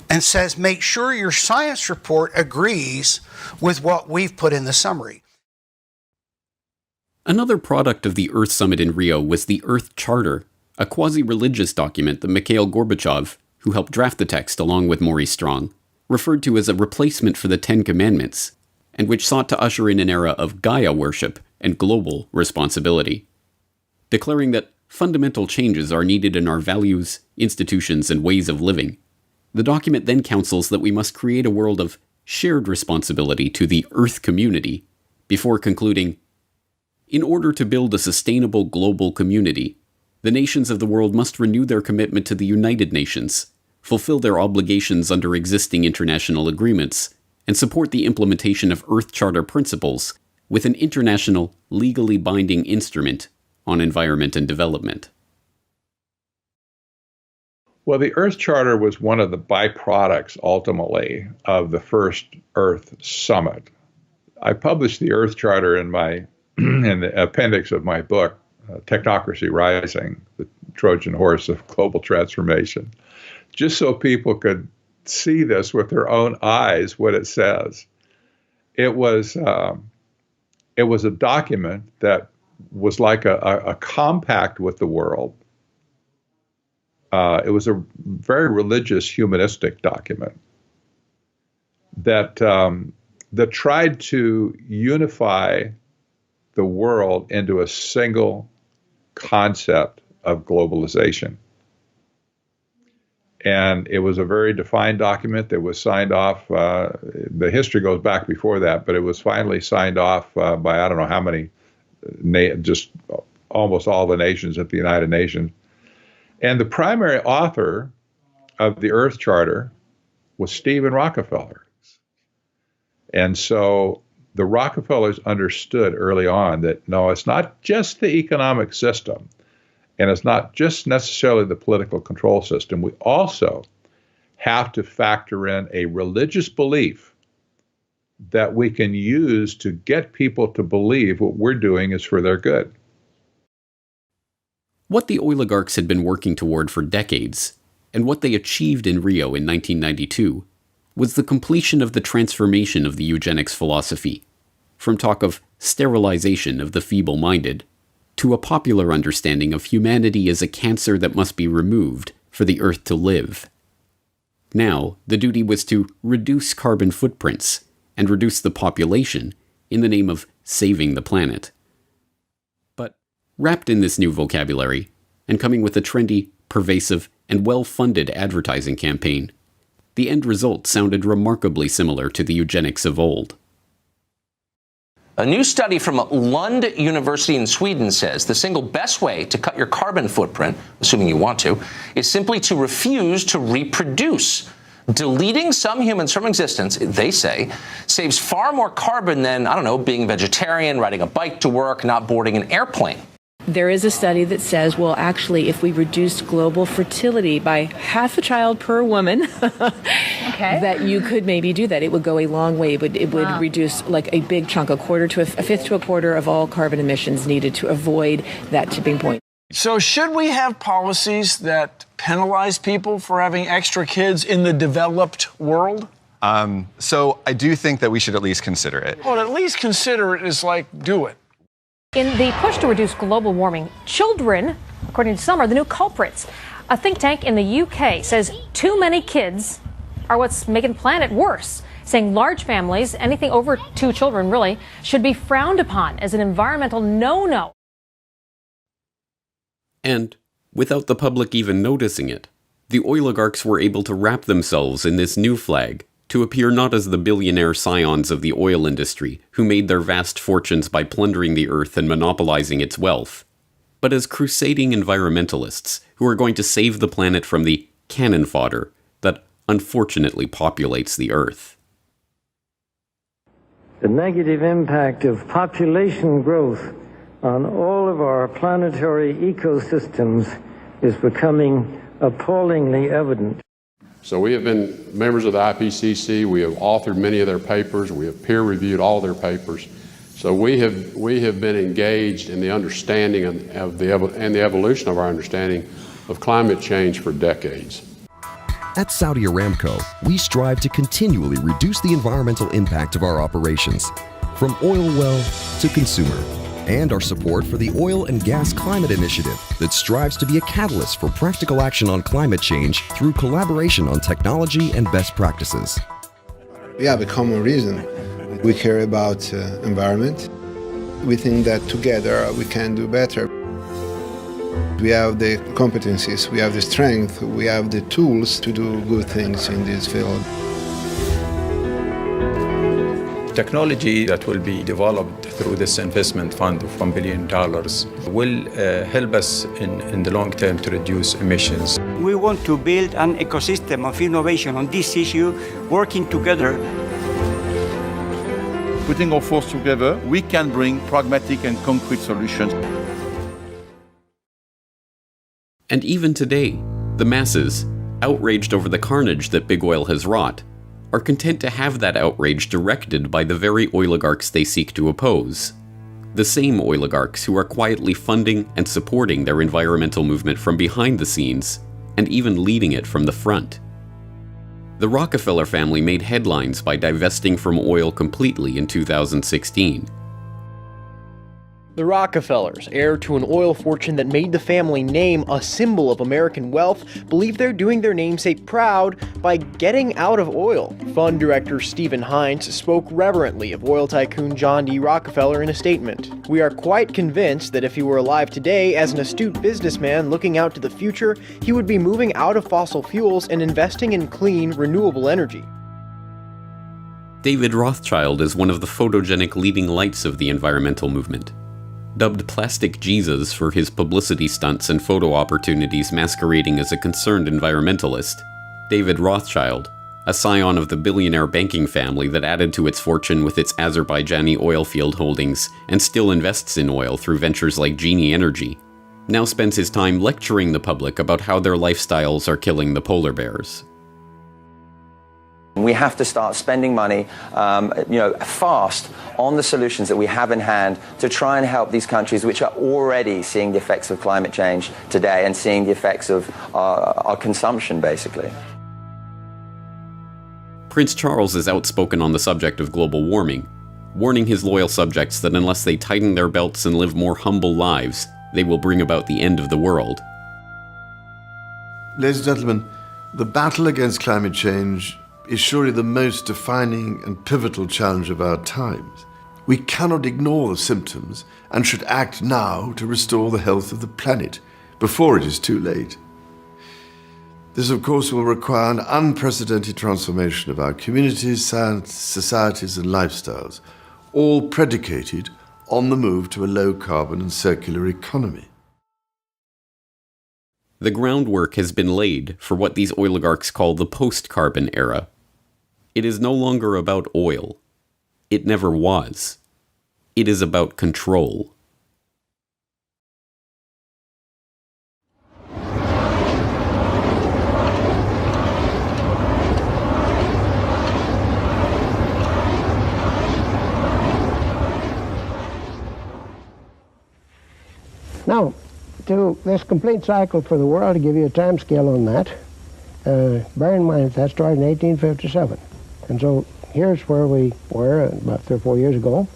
and says, make sure your science report agrees with what we've put in the summary. Another product of the Earth Summit in Rio was the Earth Charter, a quasi-religious document that Mikhail Gorbachev, who helped draft the text along with Maurice Strong, referred to as a replacement for the Ten Commandments, and which sought to usher in an era of Gaia worship and global responsibility, declaring that fundamental changes are needed in our values, institutions, and ways of living. The document then counsels that we must create a world of shared responsibility to the Earth community, before concluding, in order to build a sustainable global community, the nations of the world must renew their commitment to the United Nations, fulfill their obligations under existing international agreements, and support the implementation of Earth Charter principles with an international, legally binding instrument on environment and development. Well, the Earth Charter was one of the byproducts, ultimately, of the first Earth Summit. I published the Earth Charter in the appendix of my book, Technocracy Rising, the Trojan Horse of Global Transformation, just so people could see this with their own eyes, what it says. It was a document that was like a compact with the world. It was a very religious, humanistic document that tried to unify the world into a single concept of globalization. And it was a very defined document that was signed off. The history goes back before that, but it was finally signed off by I don't know how many, just almost all the nations at the United Nations. And the primary author of the Earth Charter was Stephen Rockefeller. And so the Rockefellers understood early on that, no, it's not just the economic system, and it's not just necessarily the political control system. We also have to factor in a religious belief that we can use to get people to believe what we're doing is for their good. What the oligarchs had been working toward for decades, and what they achieved in Rio in 1992, was the completion of the transformation of the eugenics philosophy, from talk of sterilization of the feeble-minded, to a popular understanding of humanity as a cancer that must be removed for the Earth to live. Now, the duty was to reduce carbon footprints and reduce the population in the name of saving the planet. But wrapped in this new vocabulary, and coming with a trendy, pervasive, and well-funded advertising campaign, the end result sounded remarkably similar to the eugenics of old. A new study from Lund University in Sweden says the single best way to cut your carbon footprint, assuming you want to, is simply to refuse to reproduce. Deleting some humans from existence, they say, saves far more carbon than, I don't know, being vegetarian, riding a bike to work, not boarding an airplane. There is a study that says, well, actually, if we reduced global fertility by half a child per woman, that you could maybe do that. It would go a long way, but it would reduce like a big chunk, a fifth to a quarter of all carbon emissions needed to avoid that tipping point. So should we have policies that penalize people for having extra kids in the developed world? So I do think that we should at least consider it. Well, at least consider it is like do it. In the push to reduce global warming, children, according to some, are the new culprits. A think tank in the UK says too many kids are what's making the planet worse, saying large families, anything over 2 children really, should be frowned upon as an environmental no-no. And, without the public even noticing it, the oligarchs were able to wrap themselves in this new flag to appear not as the billionaire scions of the oil industry who made their vast fortunes by plundering the earth and monopolizing its wealth, but as crusading environmentalists who are going to save the planet from the cannon fodder that unfortunately populates the earth. The negative impact of population growth on all of our planetary ecosystems is becoming appallingly evident. So we have been members of the IPCC. We have authored many of their papers. We have peer-reviewed all their papers. So we have been engaged in the understanding of the evolution of our understanding of climate change for decades. At Saudi Aramco, we strive to continually reduce the environmental impact of our operations, from oil well to consumer, and our support for the Oil and Gas Climate Initiative that strives to be a catalyst for practical action on climate change through collaboration on technology and best practices. We have a common reason. We care about environment. We think that together we can do better. We have the competencies, we have the strength, we have the tools to do good things in this field. Technology that will be developed through this investment fund of $1 billion will help us in the long term to reduce emissions. We want to build an ecosystem of innovation on this issue, working together. Putting our forces together, we can bring pragmatic and concrete solutions. And even today, the masses, outraged over the carnage that big oil has wrought, are content to have that outrage directed by the very oligarchs they seek to oppose. The same oligarchs who are quietly funding and supporting their environmental movement from behind the scenes, and even leading it from the front. The Rockefeller family made headlines by divesting from oil completely in 2016. The Rockefellers, heir to an oil fortune that made the family name a symbol of American wealth, believe they're doing their namesake proud by getting out of oil. Fund director Stephen Hines spoke reverently of oil tycoon John D. Rockefeller in a statement. "We are quite convinced that if he were alive today as an astute businessman looking out to the future, he would be moving out of fossil fuels and investing in clean, renewable energy." David Rothschild is one of the photogenic leading lights of the environmental movement. Dubbed Plastic Jesus for his publicity stunts and photo opportunities masquerading as a concerned environmentalist, David Rothschild, a scion of the billionaire banking family that added to its fortune with its Azerbaijani oil field holdings and still invests in oil through ventures like Genie Energy, now spends his time lecturing the public about how their lifestyles are killing the polar bears. We have to start spending money, fast on the solutions that we have in hand to try and help these countries which are already seeing the effects of climate change today and seeing the effects of our consumption, basically. Prince Charles is outspoken on the subject of global warming, warning his loyal subjects that unless they tighten their belts and live more humble lives, they will bring about the end of the world. Ladies and gentlemen, the battle against climate change is surely the most defining and pivotal challenge of our times. We cannot ignore the symptoms and should act now to restore the health of the planet before it is too late. This, of course, will require an unprecedented transformation of our communities, societies, and lifestyles, all predicated on the move to a low-carbon and circular economy. The groundwork has been laid for what these oligarchs call the post-carbon era. It is no longer about oil. It never was. It is about control. this complete cycle for the world, to give you a time scale on that, bear in mind that started in 1857. And so here's where we were about 3 or 4 years ago.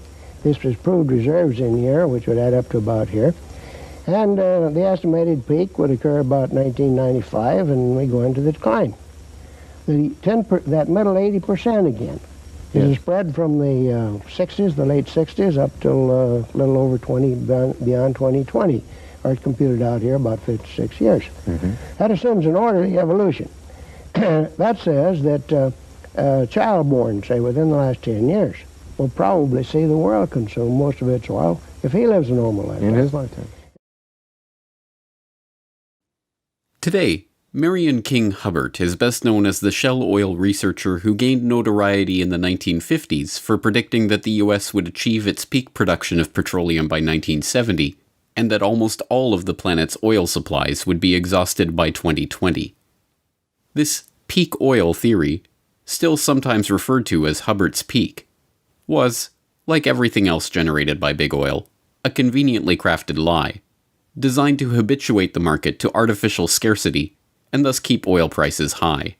This was proved reserves in here, which would add up to about here. And the estimated peak would occur about 1995, and we go into the decline. That middle 80% again is a spread from the 60s, the late 60s, up till a little over beyond 2020, or it's computed out here about 56 years. That assumes an orderly evolution. That says that a child born, say, within the last 10 years will probably see the world consume most of its oil if he lives a normal life. In his lifetime. Today, Marion King Hubbert is best known as the Shell oil researcher who gained notoriety in the 1950s for predicting that the U.S. would achieve its peak production of petroleum by 1970, and that almost all of the planet's oil supplies would be exhausted by 2020. This peak oil theory, still sometimes referred to as Hubbert's peak, was, like everything else generated by big oil, a conveniently crafted lie, designed to habituate the market to artificial scarcity and thus keep oil prices high.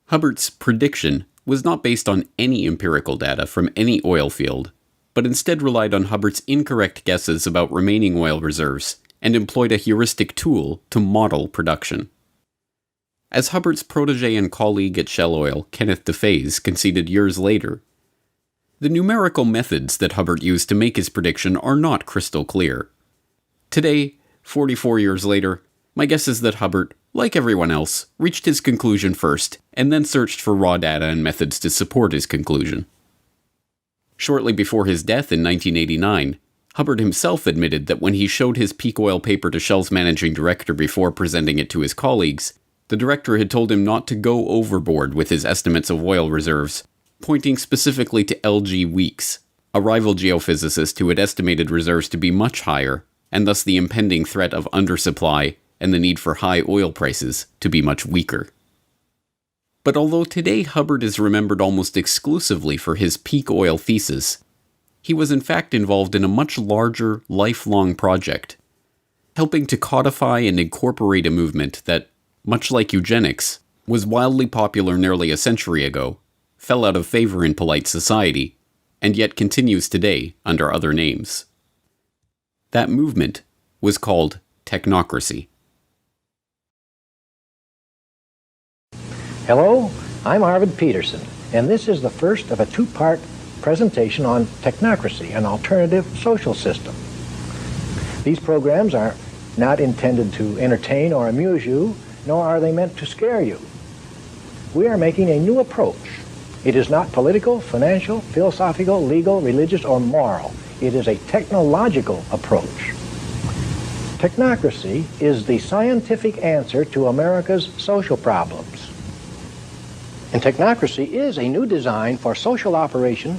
Hubbert's prediction was not based on any empirical data from any oil field, but instead relied on Hubbert's incorrect guesses about remaining oil reserves and employed a heuristic tool to model production. As Hubbert's protege and colleague at Shell Oil, Kenneth DeFaze, conceded years later, the numerical methods that Hubbert used to make his prediction are not crystal clear. Today, 44 years later, my guess is that Hubbert, like everyone else, reached his conclusion first, and then searched for raw data and methods to support his conclusion. Shortly before his death in 1989, Hubbert himself admitted that when he showed his peak oil paper to Shell's managing director before presenting it to his colleagues, the director had told him not to go overboard with his estimates of oil reserves, pointing specifically to L.G. Weeks, a rival geophysicist who had estimated reserves to be much higher, and thus the impending threat of undersupply and the need for high oil prices to be much weaker. But although today Hubbert is remembered almost exclusively for his peak oil thesis, he was in fact involved in a much larger, lifelong project, helping to codify and incorporate a movement that, much like eugenics, was wildly popular nearly a century ago, fell out of favor in polite society, and yet continues today under other names. That movement was called technocracy. Hello, I'm Arvid Peterson, and this is the first of a two-part presentation on technocracy, an alternative social system. These programs are not intended to entertain or amuse you, nor are they meant to scare you. We are making a new approach. It is not political, financial, philosophical, legal, religious, or moral. It is a technological approach. Technocracy is the scientific answer to America's social problems. And technocracy is a new design for social operation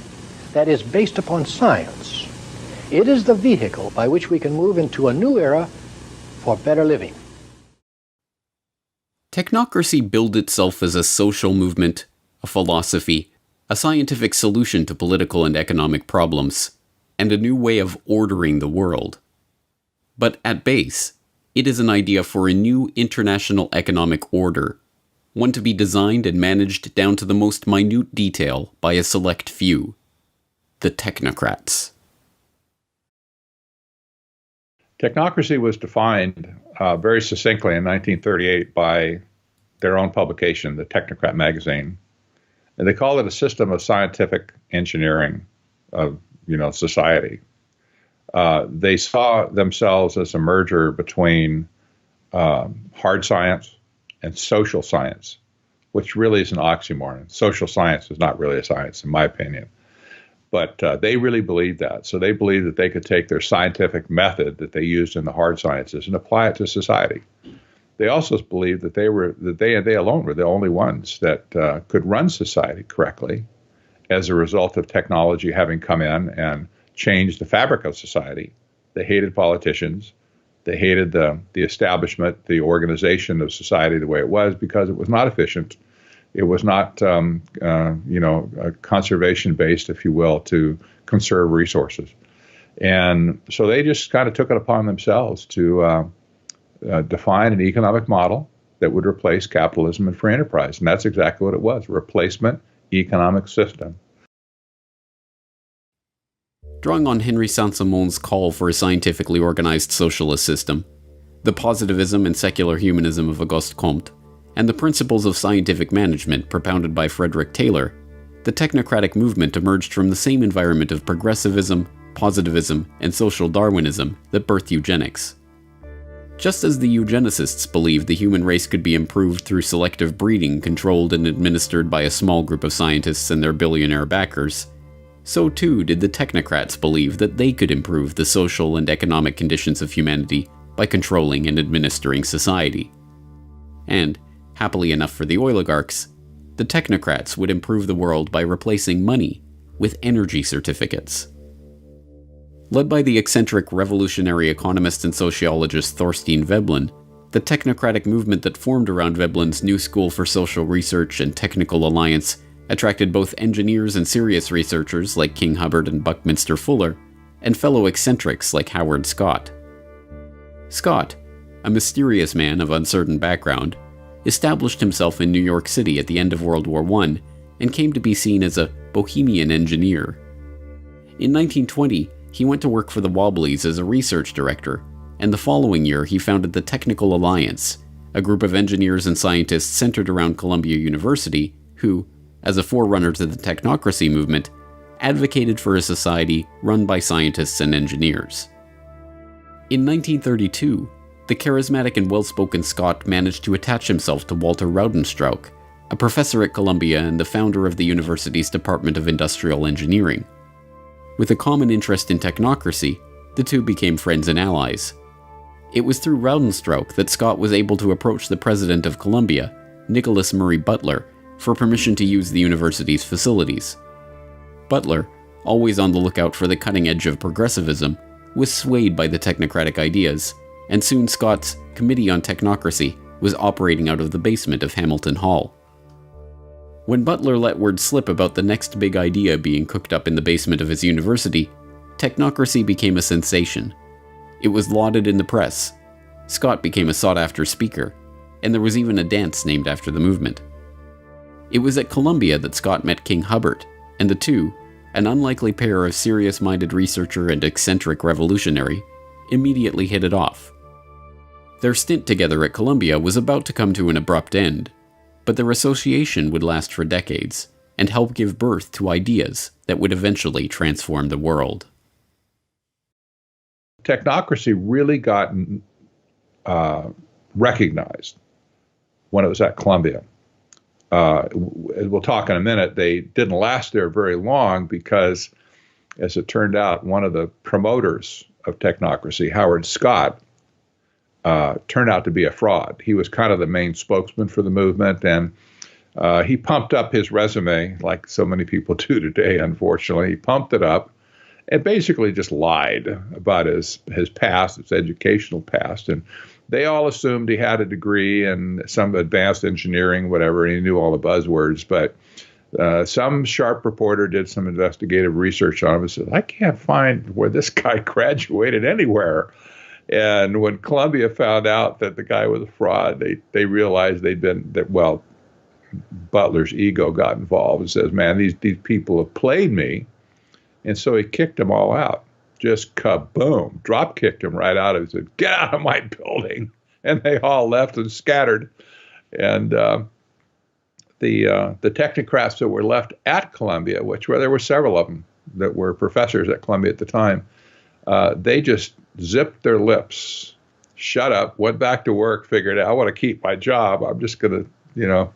that is based upon science. It is the vehicle by which we can move into a new era for better living. Technocracy billed itself as a social movement, a philosophy, a scientific solution to political and economic problems, and a new way of ordering the world. But at base, it is an idea for a new international economic order, one to be designed and managed down to the most minute detail by a select few, the technocrats. Technocracy was defined very succinctly in 1938 by their own publication, the Technocrat magazine. And they call it a system of scientific engineering of, society. They saw themselves as a merger between hard science and social science, which really is an oxymoron. Social science is not really a science, in my opinion. But they really believed that. So they believed that they could take their scientific method that they used in the hard sciences and apply it to society. They also believed that they alone were the only ones that could run society correctly as a result of technology having come in and changed the fabric of society. They hated politicians. They hated the establishment, the organization of society the way it was, because it was not efficient. It was not, conservation-based, if you will, to conserve resources. And so they just kind of took it upon themselves to define an economic model that would replace capitalism and free enterprise. And that's exactly what it was, a replacement economic system. Drawing on Henry Saint-Simon's call for a scientifically organized socialist system, the positivism and secular humanism of Auguste Comte, and the principles of scientific management propounded by Frederick Taylor, the technocratic movement emerged from the same environment of progressivism, positivism, and social Darwinism that birthed eugenics. Just as the eugenicists believed the human race could be improved through selective breeding controlled and administered by a small group of scientists and their billionaire backers, so too did the technocrats believe that they could improve the social and economic conditions of humanity by controlling and administering society. And, happily enough for the oligarchs, the technocrats would improve the world by replacing money with energy certificates. Led by the eccentric revolutionary economist and sociologist Thorstein Veblen, the technocratic movement that formed around Veblen's New School for Social Research and Technical Alliance attracted both engineers and serious researchers like King Hubbard and Buckminster Fuller, and fellow eccentrics like Howard Scott. Scott, a mysterious man of uncertain background, established himself in New York City at the end of World War I and came to be seen as a bohemian engineer. In 1920, he went to work for the Wobblies as a research director, and the following year he founded the Technical Alliance, a group of engineers and scientists centered around Columbia University who, as a forerunner to the technocracy movement, advocated for a society run by scientists and engineers. In 1932, the charismatic and well-spoken Scott managed to attach himself to Walter Raudenstrauch, a professor at Columbia and the founder of the university's Department of Industrial Engineering. With a common interest in technocracy, the two became friends and allies. It was through Raudenstrauch that Scott was able to approach the president of Columbia, Nicholas Murray Butler, for permission to use the university's facilities. Butler, always on the lookout for the cutting edge of progressivism, was swayed by the technocratic ideas, and soon Scott's Committee on Technocracy was operating out of the basement of Hamilton Hall. When Butler let word slip about the next big idea being cooked up in the basement of his university, technocracy became a sensation. It was lauded in the press. Scott became a sought-after speaker, and there was even a dance named after the movement. It was at Columbia that Scott met King Hubbard, and the two, an unlikely pair of serious-minded researcher and eccentric revolutionary, immediately hit it off. Their stint together at Columbia was about to come to an abrupt end, but their association would last for decades and help give birth to ideas that would eventually transform the world. Technocracy really got recognized when it was at Columbia. We'll talk in a minute. They didn't last there very long because, as it turned out, one of the promoters of technocracy, Howard Scott, turned out to be a fraud. He was kind of the main spokesman for the movement, and he pumped up his resume like so many people do today, unfortunately. He pumped it up and basically just lied about his past, his educational past. And they all assumed he had a degree in some advanced engineering, whatever, and he knew all the buzzwords. But some sharp reporter did some investigative research on him and said, I can't find where this guy graduated anywhere. And when Columbia found out that the guy was a fraud, they realized Butler's ego got involved and says, man, these people have played me. And so he kicked them all out. Just kaboom, drop kicked him right out of it. He said, get out of my building. And they all left and scattered. And the technocrats that were left at Columbia, there were several of them that were professors at Columbia at the time, they just zipped their lips, shut up, went back to work, figured out, I want to keep my job. I'm just going to,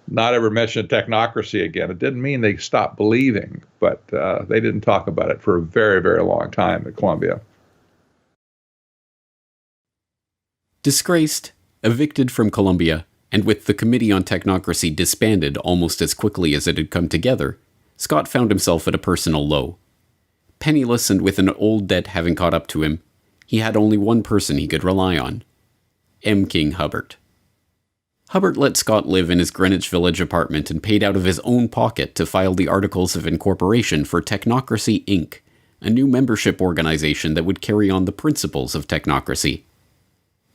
not ever mention technocracy again. It didn't mean they stopped believing, but they didn't talk about it for a very, very long time at Columbia. Disgraced, evicted from Columbia, and with the Committee on Technocracy disbanded almost as quickly as it had come together, Scott found himself at a personal low. Penniless and with an old debt having caught up to him, he had only one person he could rely on: M. King Hubbard. Hubbard let Scott live in his Greenwich Village apartment and paid out of his own pocket to file the Articles of Incorporation for Technocracy, Inc., a new membership organization that would carry on the principles of technocracy.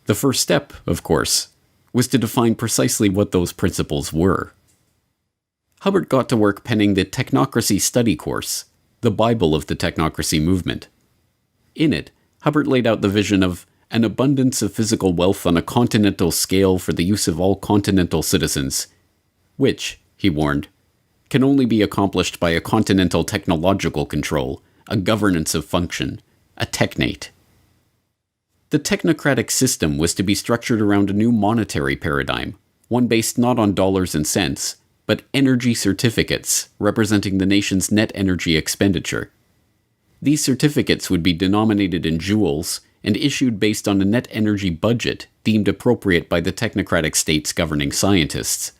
The first step, of course, was to define precisely what those principles were. Hubbard got to work penning the Technocracy Study Course, the Bible of the technocracy movement. In it, Hubbard laid out the vision of an abundance of physical wealth on a continental scale for the use of all continental citizens, which, he warned, can only be accomplished by a continental technological control, a governance of function, a technate. The technocratic system was to be structured around a new monetary paradigm, one based not on dollars and cents, but energy certificates representing the nation's net energy expenditure. These certificates would be denominated in joules and issued based on a net energy budget deemed appropriate by the technocratic state's governing scientists.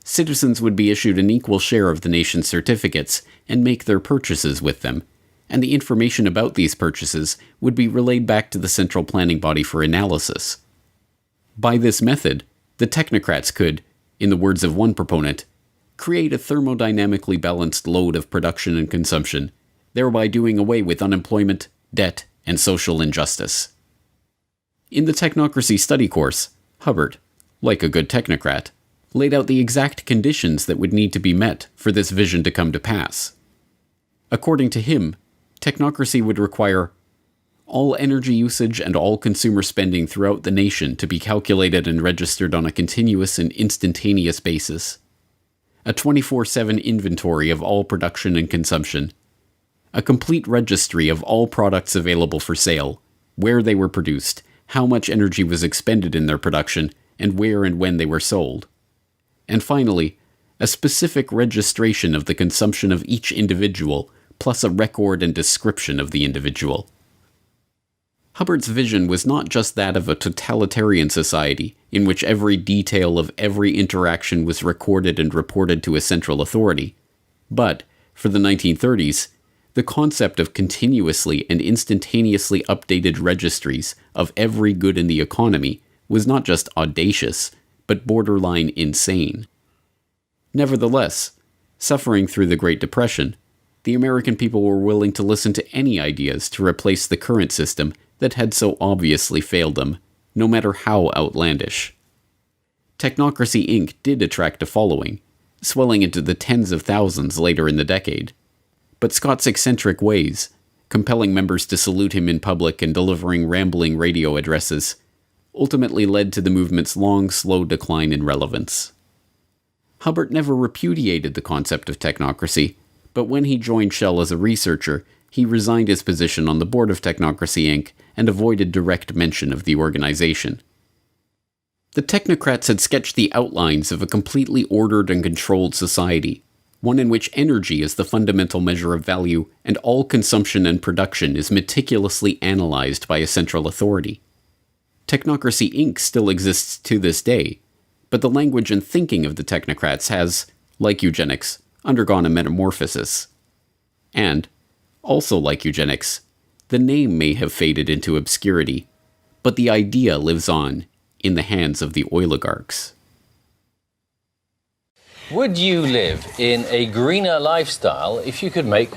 Citizens would be issued an equal share of the nation's certificates and make their purchases with them, and the information about these purchases would be relayed back to the central planning body for analysis. By this method, the technocrats could, in the words of one proponent, create a thermodynamically balanced load of production and consumption, thereby doing away with unemployment, debt, and social injustice. In the Technocracy Study Course, Hubbard, like a good technocrat, laid out the exact conditions that would need to be met for this vision to come to pass. According to him, technocracy would require all energy usage and all consumer spending throughout the nation to be calculated and registered on a continuous and instantaneous basis, a 24/7 inventory of all production and consumption, a complete registry of all products available for sale, where they were produced, how much energy was expended in their production, and where and when they were sold, and finally, a specific registration of the consumption of each individual, plus a record and description of the individual. Hubbard's vision was not just that of a totalitarian society in which every detail of every interaction was recorded and reported to a central authority, but, for the 1930s, the concept of continuously and instantaneously updated registries of every good in the economy was not just audacious, but borderline insane. Nevertheless, suffering through the Great Depression, the American people were willing to listen to any ideas to replace the current system that had so obviously failed them, no matter how outlandish. Technocracy Inc. did attract a following, swelling into the tens of thousands later in the decade. But Scott's eccentric ways, compelling members to salute him in public and delivering rambling radio addresses, ultimately led to the movement's long, slow decline in relevance. Hubbard never repudiated the concept of technocracy, but when he joined Shell as a researcher, he resigned his position on the board of Technocracy Inc. and avoided direct mention of the organization. The technocrats had sketched the outlines of a completely ordered and controlled society, one in which energy is the fundamental measure of value and all consumption and production is meticulously analyzed by a central authority. Technocracy Inc. still exists to this day, but the language and thinking of the technocrats has, like eugenics, undergone a metamorphosis. And, also like eugenics, the name may have faded into obscurity, but the idea lives on in the hands of the oligarchs. Would you live in a greener lifestyle if you could make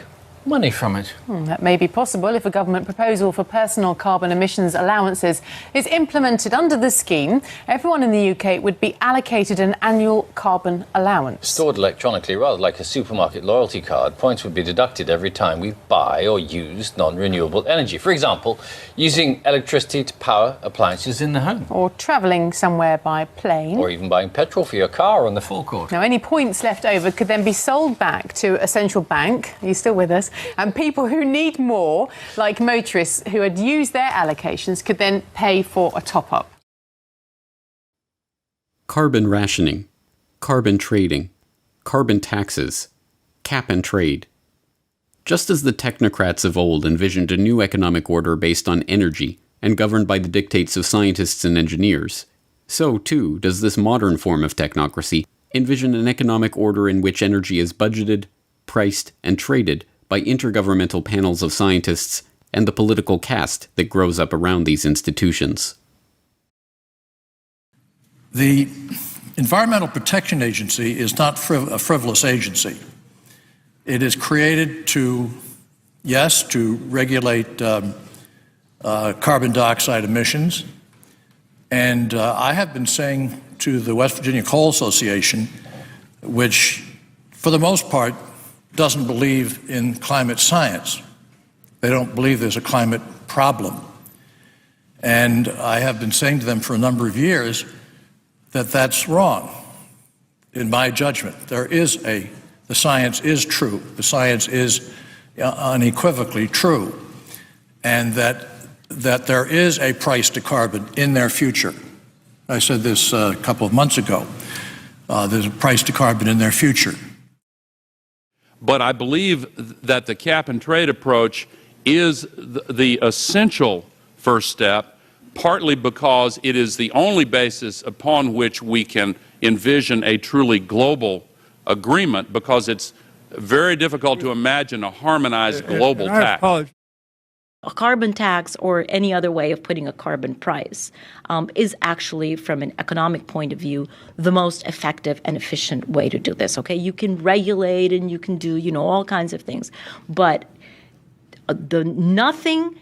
money from it? That may be possible if a government proposal for personal carbon emissions allowances is implemented under the scheme. Everyone in the UK would be allocated an annual carbon allowance. Stored electronically, rather like a supermarket loyalty card, points would be deducted every time we buy or use non-renewable energy. For example, using electricity to power appliances in the home. Or travelling somewhere by plane. Or even buying petrol for your car on the forecourt. Now, any points left over could then be sold back to a central bank. Are you still with us? And people who need more, like motorists who had used their allocations, could then pay for a top-up. Carbon rationing, carbon trading, carbon taxes, cap and trade. Just as the technocrats of old envisioned a new economic order based on energy and governed by the dictates of scientists and engineers, so too does this modern form of technocracy envision an economic order in which energy is budgeted, priced, and traded by intergovernmental panels of scientists and the political caste that grows up around these institutions. The Environmental Protection Agency is not a frivolous agency. It is created to yes, to regulate carbon dioxide emissions. And I have been saying to the West Virginia Coal Association, which for the most part doesn't believe in climate science. They don't believe there's a climate problem. And I have been saying to them for a number of years that that's wrong. In my judgment, the science is true. The science is unequivocally true. And that there is a price to carbon in their future. I said this a couple of months ago. There's a price to carbon in their future. But I believe that the cap and trade approach is the essential first step, partly because it is the only basis upon which we can envision a truly global agreement, because it's very difficult to imagine a harmonized global tax. A carbon tax or any other way of putting a carbon price is actually, from an economic point of view, the most effective and efficient way to do this. Okay, you can regulate and you can do, all kinds of things, but nothing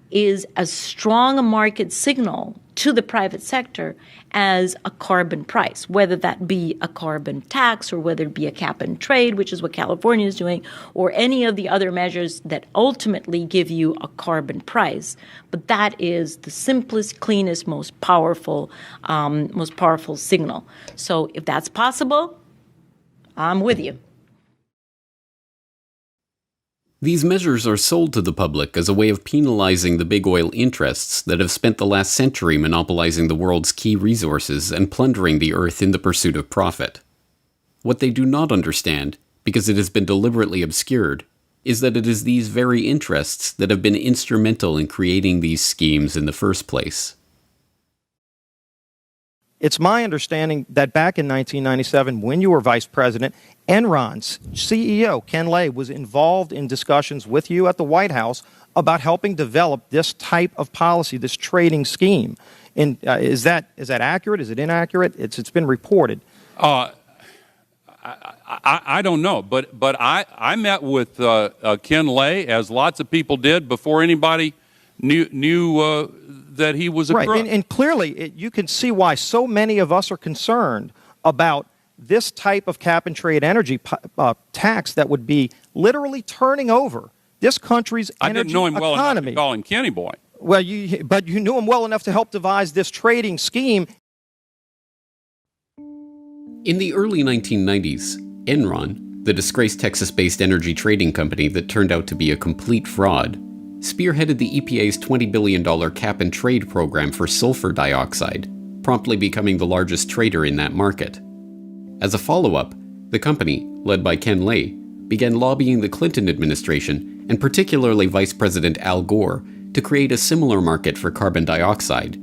is as strong a market signal to the private sector as a carbon price, whether that be a carbon tax or whether it be a cap and trade, which is what California is doing, or any of the other measures that ultimately give you a carbon price. But that is the simplest, cleanest, most powerful signal. So if that's possible, I'm with you. These measures are sold to the public as a way of penalizing the big oil interests that have spent the last century monopolizing the world's key resources and plundering the earth in the pursuit of profit. What they do not understand, because it has been deliberately obscured, is that it is these very interests that have been instrumental in creating these schemes in the first place. It's my understanding that back in 1997, when you were vice president, Enron's CEO, Ken Lay, was involved in discussions with you at the White House about helping develop this type of policy, this trading scheme. And is that accurate? Is it inaccurate? It's been reported. I don't know, but I met with Ken Lay, as lots of people did, before anybody knew that he was a crook. Right, and clearly you can see why so many of us are concerned about this type of cap-and-trade energy tax that would be literally turning over this country's energy economy. I didn't know him well enough to call him Kenny Boy. Well, but you knew him well enough to help devise this trading scheme. In the early 1990s, Enron, the disgraced Texas-based energy trading company that turned out to be a complete fraud, spearheaded the EPA's $20 billion cap-and-trade program for sulfur dioxide, promptly becoming the largest trader in that market. As a follow-up, the company, led by Ken Lay, began lobbying the Clinton administration, and particularly Vice President Al Gore, to create a similar market for carbon dioxide,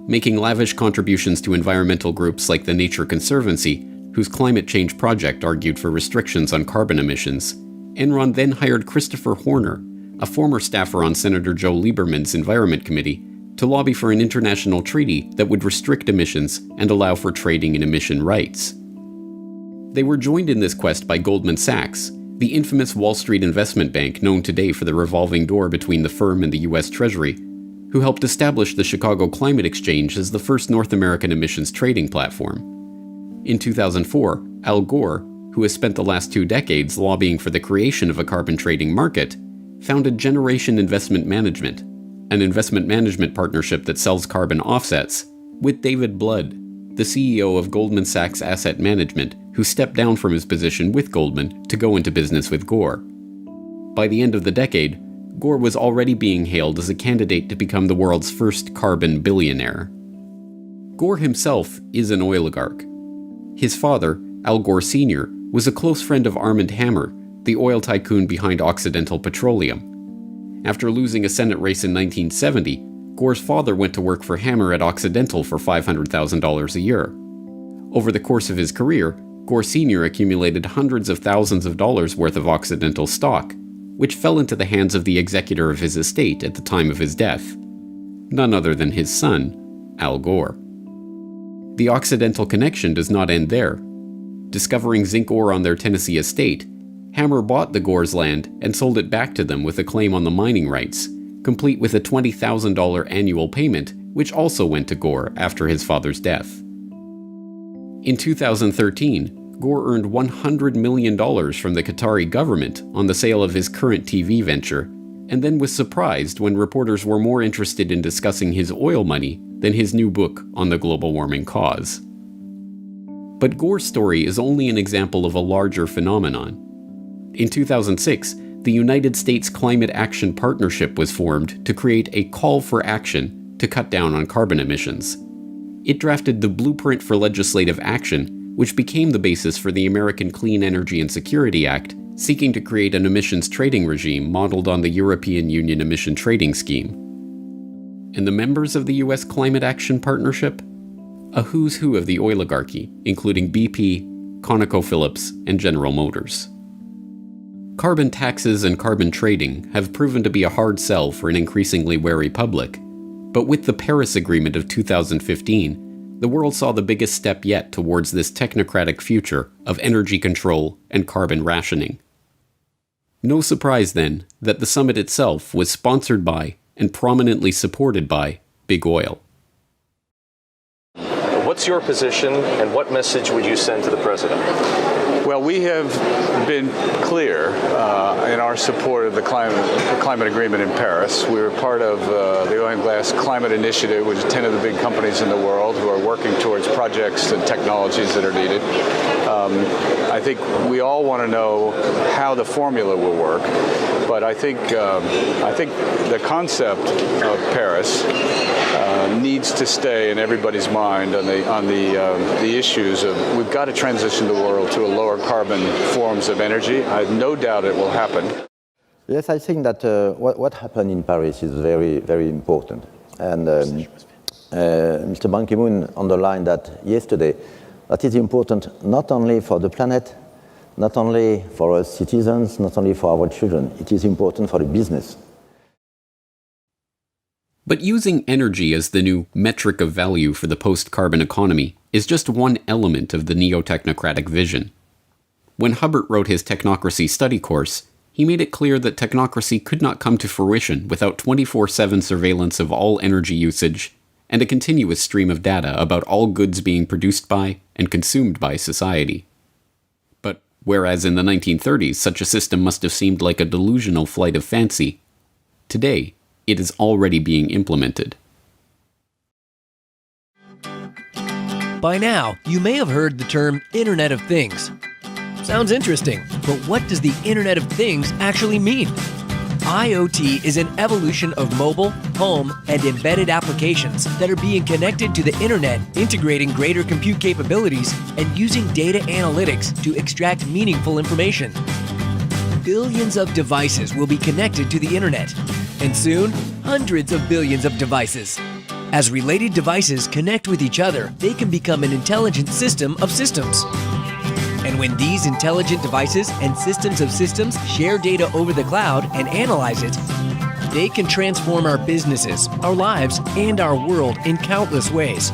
making lavish contributions to environmental groups like the Nature Conservancy, whose climate change project argued for restrictions on carbon emissions. Enron then hired Christopher Horner, a former staffer on Senator Joe Lieberman's Environment Committee, to lobby for an international treaty that would restrict emissions and allow for trading in emission rights. They were joined in this quest by Goldman Sachs, the infamous Wall Street investment bank known today for the revolving door between the firm and the U.S. Treasury, who helped establish the Chicago Climate Exchange as the first North American emissions trading platform. In 2004, Al Gore, who has spent the last 2 decades lobbying for the creation of a carbon trading market, founded Generation Investment Management, an investment management partnership that sells carbon offsets, with David Blood, the CEO of Goldman Sachs Asset Management, who stepped down from his position with Goldman to go into business with Gore. By the end of the decade, Gore was already being hailed as a candidate to become the world's first carbon billionaire. Gore himself is an oligarch. His father, Al Gore Sr., was a close friend of Armand Hammer, the oil tycoon behind Occidental Petroleum. After losing a Senate race in 1970, Gore's father went to work for Hammer at Occidental for $500,000 a year. Over the course of his career, Gore Sr. accumulated hundreds of thousands of dollars worth of Occidental stock, which fell into the hands of the executor of his estate at the time of his death, none other than his son, Al Gore. The Occidental connection does not end there. Discovering zinc ore on their Tennessee estate, Hammer bought the Gore's land and sold it back to them with a claim on the mining rights, complete with a $20,000 annual payment, which also went to Gore after his father's death. In 2013, Gore earned $100 million from the Qatari government on the sale of his current TV venture, and then was surprised when reporters were more interested in discussing his oil money than his new book on the global warming cause. But Gore's story is only an example of a larger phenomenon. In 2006, the United States Climate Action Partnership was formed to create a call for action to cut down on carbon emissions. It drafted the Blueprint for Legislative Action, which became the basis for the American Clean Energy and Security Act, seeking to create an emissions trading regime modeled on the European Union Emission Trading Scheme. And the members of the U.S. Climate Action Partnership? A who's who of the oligarchy, including BP, ConocoPhillips, and General Motors. Carbon taxes and carbon trading have proven to be a hard sell for an increasingly wary public, but with the Paris Agreement of 2015, the world saw the biggest step yet towards this technocratic future of energy control and carbon rationing. No surprise, then, that the summit itself was sponsored by and prominently supported by Big Oil. What's your position, and what message would you send to the president? Well, we have been clear in our support of the climate agreement in Paris. We were part of the Oil and Gas Climate Initiative, which is 10 of the big companies in the world who are working towards projects and technologies that are needed. I think we all want to know how the formula will work, but I think the concept of Paris needs to stay in everybody's mind on the issues of we've got to transition the world to a lower carbon forms of energy. I have no doubt it will happen. Yes, I think that what happened in Paris is very, very important. And Mr. Ban Ki-moon underlined that yesterday, that is important not only for the planet, not only for our citizens, not only for our children, it is important for the business. But using energy as the new metric of value for the post-carbon economy is just one element of the neo-technocratic vision. When Hubbert wrote his Technocracy study course, he made it clear that technocracy could not come to fruition without 24/7 surveillance of all energy usage and a continuous stream of data about all goods being produced by and consumed by society. But whereas in the 1930s such a system must have seemed like a delusional flight of fancy, today it is already being implemented. By now, you may have heard the term Internet of Things. Sounds interesting, but what does the Internet of Things actually mean? IoT is an evolution of mobile, home, and embedded applications that are being connected to the Internet, integrating greater compute capabilities and using data analytics to extract meaningful information. Billions of devices will be connected to the Internet, and soon, hundreds of billions of devices. As related devices connect with each other, they can become an intelligent system of systems. And when these intelligent devices and systems of systems share data over the cloud and analyze it, they can transform our businesses, our lives, and our world in countless ways.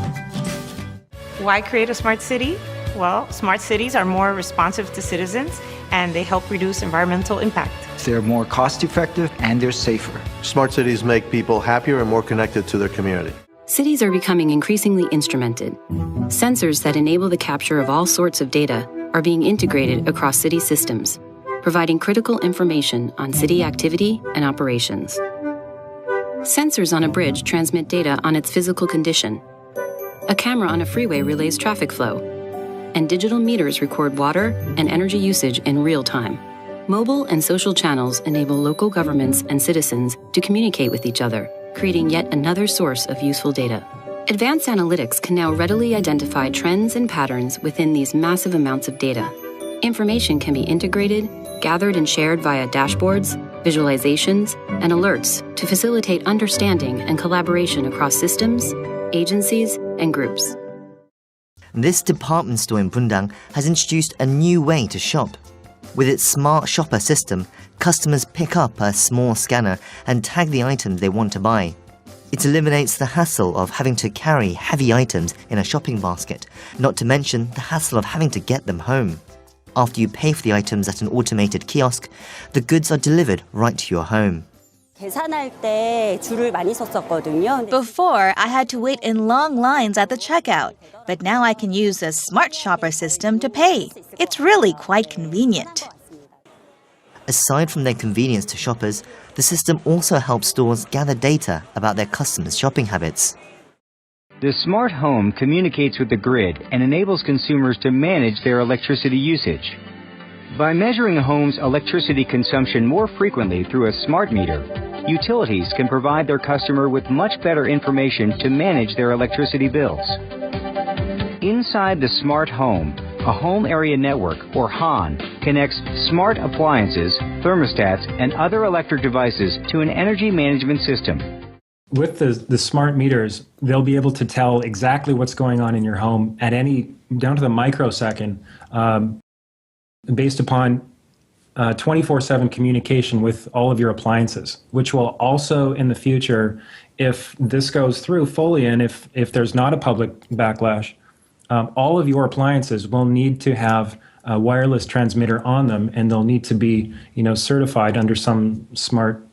Why create a smart city? Well, smart cities are more responsive to citizens, and they help reduce environmental impact. They're more cost-effective and they're safer. Smart cities make people happier and more connected to their community. Cities are becoming increasingly instrumented. Sensors that enable the capture of all sorts of data are being integrated across city systems, providing critical information on city activity and operations. Sensors on a bridge transmit data on its physical condition. A camera on a freeway relays traffic flow, and digital meters record water and energy usage in real time. Mobile and social channels enable local governments and citizens to communicate with each other, creating yet another source of useful data. Advanced analytics can now readily identify trends and patterns within these massive amounts of data. Information can be integrated, gathered and shared via dashboards, visualizations, and alerts to facilitate understanding and collaboration across systems, agencies, and groups. This department store in Bundang has introduced a new way to shop. With its smart shopper system, customers pick up a small scanner and tag the item they want to buy. It eliminates the hassle of having to carry heavy items in a shopping basket, not to mention the hassle of having to get them home. After you pay for the items at an automated kiosk, the goods are delivered right to your home. Before, I had to wait in long lines at the checkout, but now I can use the Smart Shopper system to pay. It's really quite convenient. Aside from their convenience to shoppers, the system also helps stores gather data about their customers' shopping habits. The smart home communicates with the grid and enables consumers to manage their electricity usage. By measuring a home's electricity consumption more frequently through a smart meter, utilities can provide their customer with much better information to manage their electricity bills. Inside the smart home, a home area network, or HAN, connects smart appliances, thermostats, and other electric devices to an energy management system. With the smart meters, they'll be able to tell exactly what's going on in your home at down to the microsecond, based upon 24/7 communication with all of your appliances, which will also in the future, if this goes through fully and if there's not a public backlash, all of your appliances will need to have a wireless transmitter on them, and they'll need to be, certified under some smart,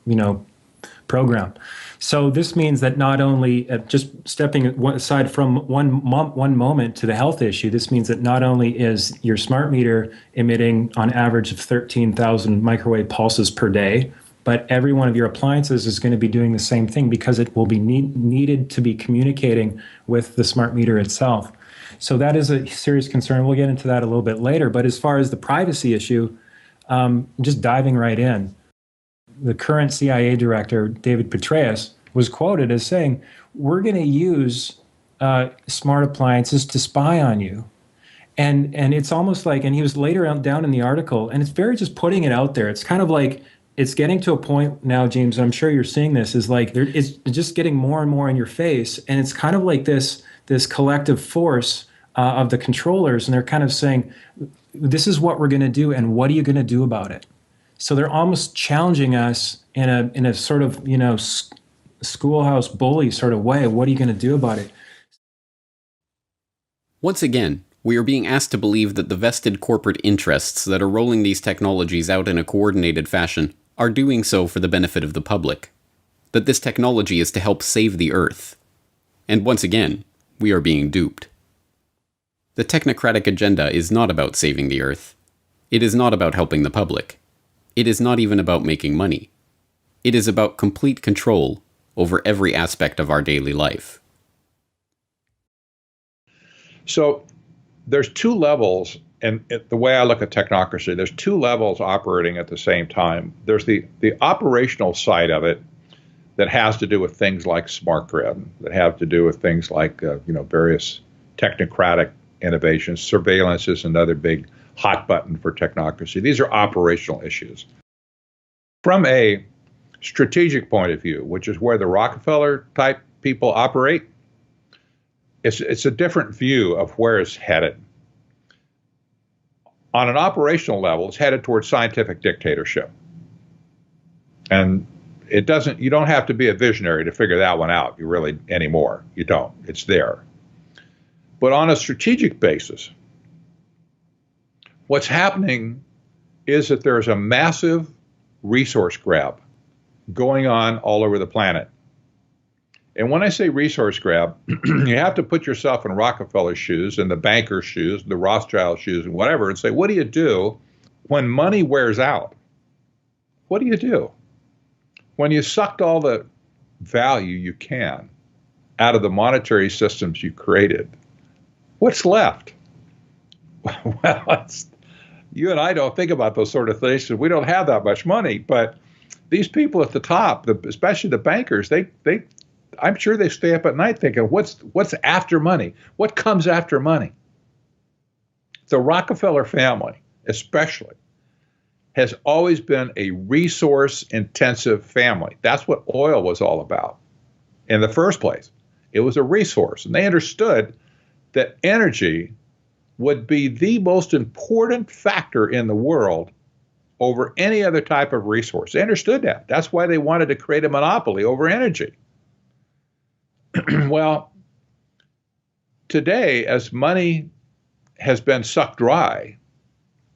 program. So this means that not only, just stepping aside from one moment to the health issue, this means that not only is your smart meter emitting on average of 13,000 microwave pulses per day, but every one of your appliances is going to be doing the same thing because it will be needed to be communicating with the smart meter itself. So that is a serious concern. We'll get into that a little bit later. But as far as the privacy issue, just diving right in, the current CIA director, David Petraeus, was quoted as saying, "We're going to use smart appliances to spy on you." And it's almost like, and he was later down in the article, and it's very just putting it out there. It's kind of like, it's getting to a point now, James, I'm sure you're seeing this, is like, it's just getting more and more in your face. And it's kind of like this collective force of the controllers, and they're kind of saying, this is what we're going to do, and what are you going to do about it? So they're almost challenging us in a sort of, schoolhouse bully sort of way. What are you going to do about it? Once again, we are being asked to believe that the vested corporate interests that are rolling these technologies out in a coordinated fashion are doing so for the benefit of the public. That this technology is to help save the Earth. And once again, we are being duped. The technocratic agenda is not about saving the Earth. It is not about helping the public. It is not even about making money. It is about complete control over every aspect of our daily life. So there's two levels, and the way I look at technocracy, there's two levels operating at the same time. There's the operational side of it that has to do with things like smart grid, that have to do with things like various technocratic innovations. Surveillance is another big hot button for technocracy. These are operational issues. From a strategic point of view, which is where the Rockefeller type people operate, it's a different view of where it's headed. On an operational level, it's headed towards scientific dictatorship. And you don't have to be a visionary to figure that one out, anymore. You don't. It's there. But on a strategic basis, what's happening is that there's a massive resource grab going on all over the planet. And when I say resource grab, you have to put yourself in Rockefeller's shoes and the banker's shoes, the Rothschild shoes and whatever, and say, what do you do when money wears out? What do you do? When you sucked all the value you can out of the monetary systems you created, what's left? Well, you and I don't think about those sort of things because we don't have that much money. But these people at the top, especially the bankers, I'm sure they stay up at night thinking, what's after money? What comes after money? The Rockefeller family, especially, has always been a resource-intensive family. That's what oil was all about in the first place. It was a resource, and they understood that energy would be the most important factor in the world over any other type of resource. They understood that. That's why they wanted to create a monopoly over energy. Well, today, as money has been sucked dry,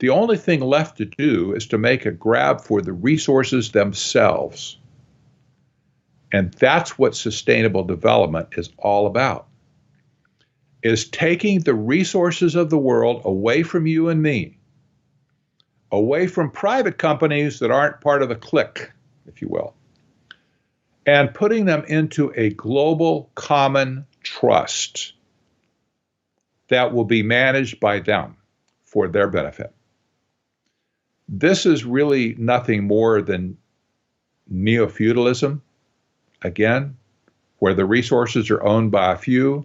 The only thing left to do is to make a grab for the resources themselves. And that's what sustainable development is all about, is taking the resources of the world away from you and me, away from private companies that aren't part of the clique, if you will, and putting them into a global common trust that will be managed by them for their benefit. This is really nothing more than neo-feudalism, again, where the resources are owned by a few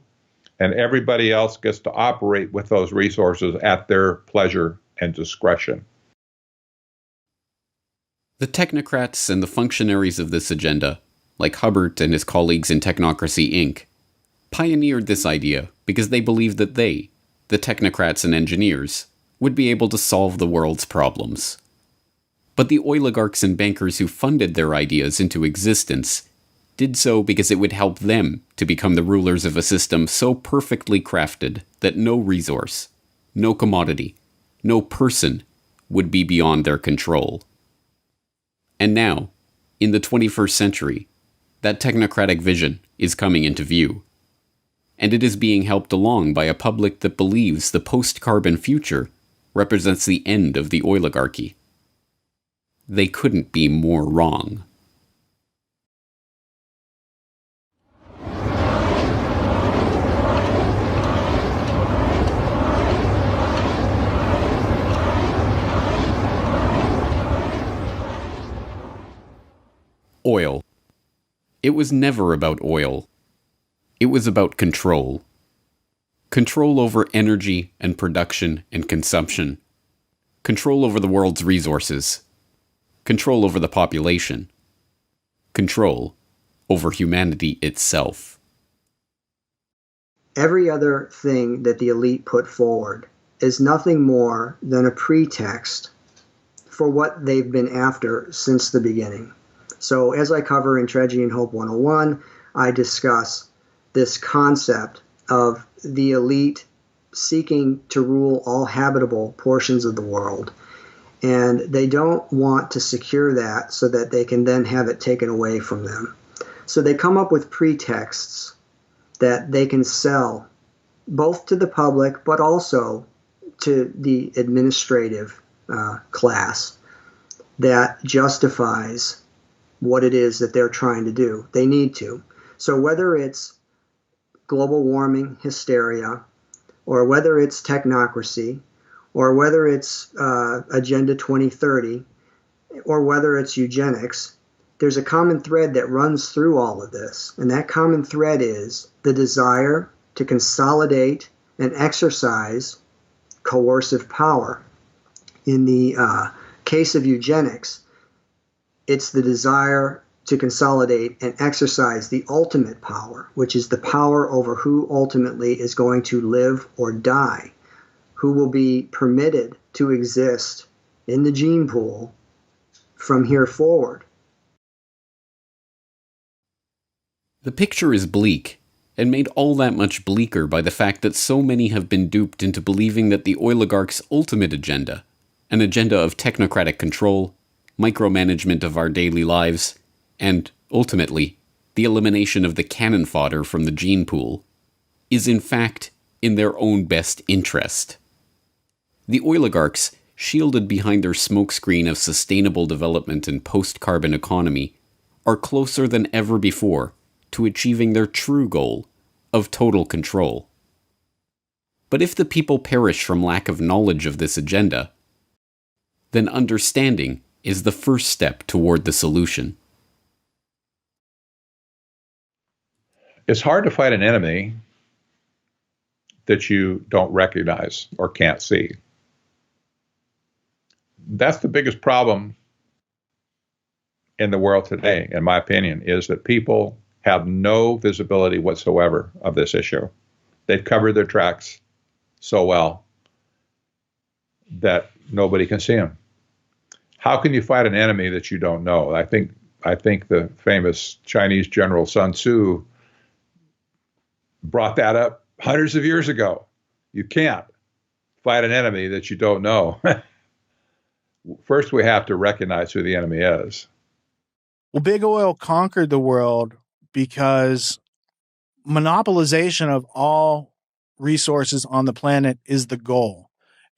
and everybody else gets to operate with those resources at their pleasure and discretion. The technocrats and the functionaries of this agenda, like Hubbard and his colleagues in Technocracy Inc., pioneered this idea because they believed that they, the technocrats and engineers, would be able to solve the world's problems. But the oligarchs and bankers who funded their ideas into existence did so because it would help them to become the rulers of a system so perfectly crafted that no resource, no commodity, no person would be beyond their control. And now, in the 21st century, that technocratic vision is coming into view. And it is being helped along by a public that believes the post-carbon future represents the end of the oligarchy. They couldn't be more wrong. Oil. It was never about oil. It was about control. Control over energy and production and consumption. Control over the world's resources. Control over the population. Control over humanity itself. Every other thing that the elite put forward is nothing more than a pretext for what they've been after since the beginning. So as I cover in Tragedy and Hope 101, I discuss this concept of the elite seeking to rule all habitable portions of the world. And they don't want to secure that so that they can then have it taken away from them. So they come up with pretexts that they can sell both to the public but also to the administrative class that justifies what it is that they're trying to do. They need to. So whether it's global warming hysteria, or whether it's technocracy, or whether it's Agenda 2030, or whether it's eugenics, there's a common thread that runs through all of this. And that common thread is the desire to consolidate and exercise coercive power. In the case of eugenics, it's the desire to consolidate and exercise the ultimate power, which is the power over who ultimately is going to live or die, who will be permitted to exist in the gene pool from here forward. The picture is bleak, and made all that much bleaker by the fact that so many have been duped into believing that the oligarchs' ultimate agenda, an agenda of technocratic control, micromanagement of our daily lives, and, ultimately, the elimination of the cannon fodder from the gene pool, is in fact in their own best interest. The oligarchs, shielded behind their smokescreen of sustainable development and post-carbon economy, are closer than ever before to achieving their true goal of total control. But if the people perish from lack of knowledge of this agenda, then understanding is the first step toward the solution. It's hard to fight an enemy that you don't recognize or can't see. That's the biggest problem in the world today, in my opinion, is that people have no visibility whatsoever of this issue. They've covered their tracks so well that nobody can see them. How can you fight an enemy that you don't know? I think the famous Chinese general Sun Tzu brought that up hundreds of years ago. You can't fight an enemy that you don't know. first we have to recognize who the enemy is. Well, big oil conquered the world because monopolization of all resources on the planet is the goal.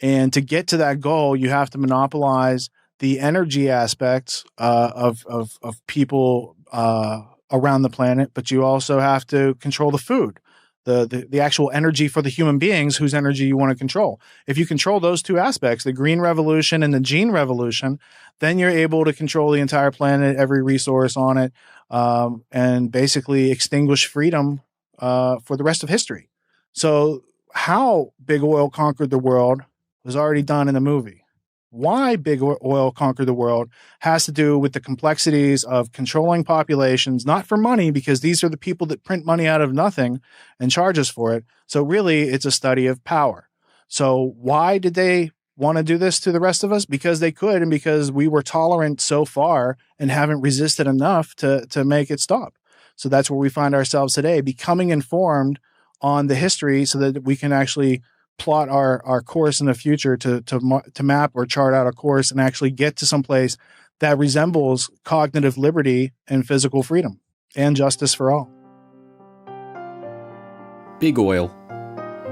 And to get to that goal, you have to monopolize the energy aspects of people around the planet, but you also have to control the food, the actual energy for the human beings whose energy you want to control. If you control those two aspects, the green revolution and the gene revolution, then you're able to control the entire planet, every resource on it, and basically extinguish freedom for the rest of history. So how big oil conquered the world was already done in the movie. Why big oil conquered the world has to do with the complexities of controlling populations, not for money, because these are the people that print money out of nothing and charge us for it. So really, it's a study of power. So why did they want to do this to the rest of us? Because they could, and because we were tolerant so far and haven't resisted enough to make it stop. So that's where we find ourselves today, becoming informed on the history so that we can actually plot our course in the future to map or chart out a course and actually get to some place that resembles cognitive liberty and physical freedom and justice for all. Big oil,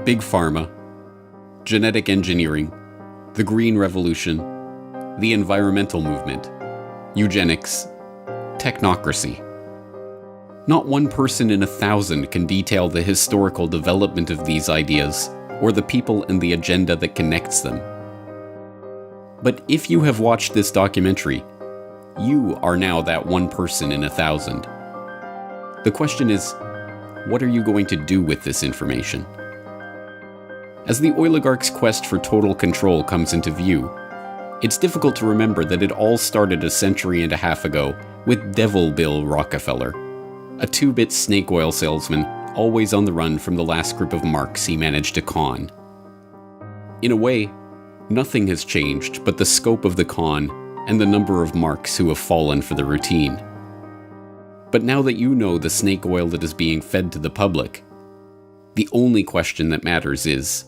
big pharma, genetic engineering, the green revolution, the environmental movement, eugenics, technocracy. Not one person in 1,000 can detail the historical development of these ideas or the people and the agenda that connects them. But if you have watched this documentary, you are now that one person in 1,000. The question is, what are you going to do with this information? As the oligarch's quest for total control comes into view, it's difficult to remember that it all started a century and a half ago with Devil Bill Rockefeller, a 2-bit snake oil salesman always on the run from the last group of marks he managed to con. In a way, nothing has changed but the scope of the con and the number of marks who have fallen for the routine. But now that you know the snake oil that is being fed to the public, the only question that matters is,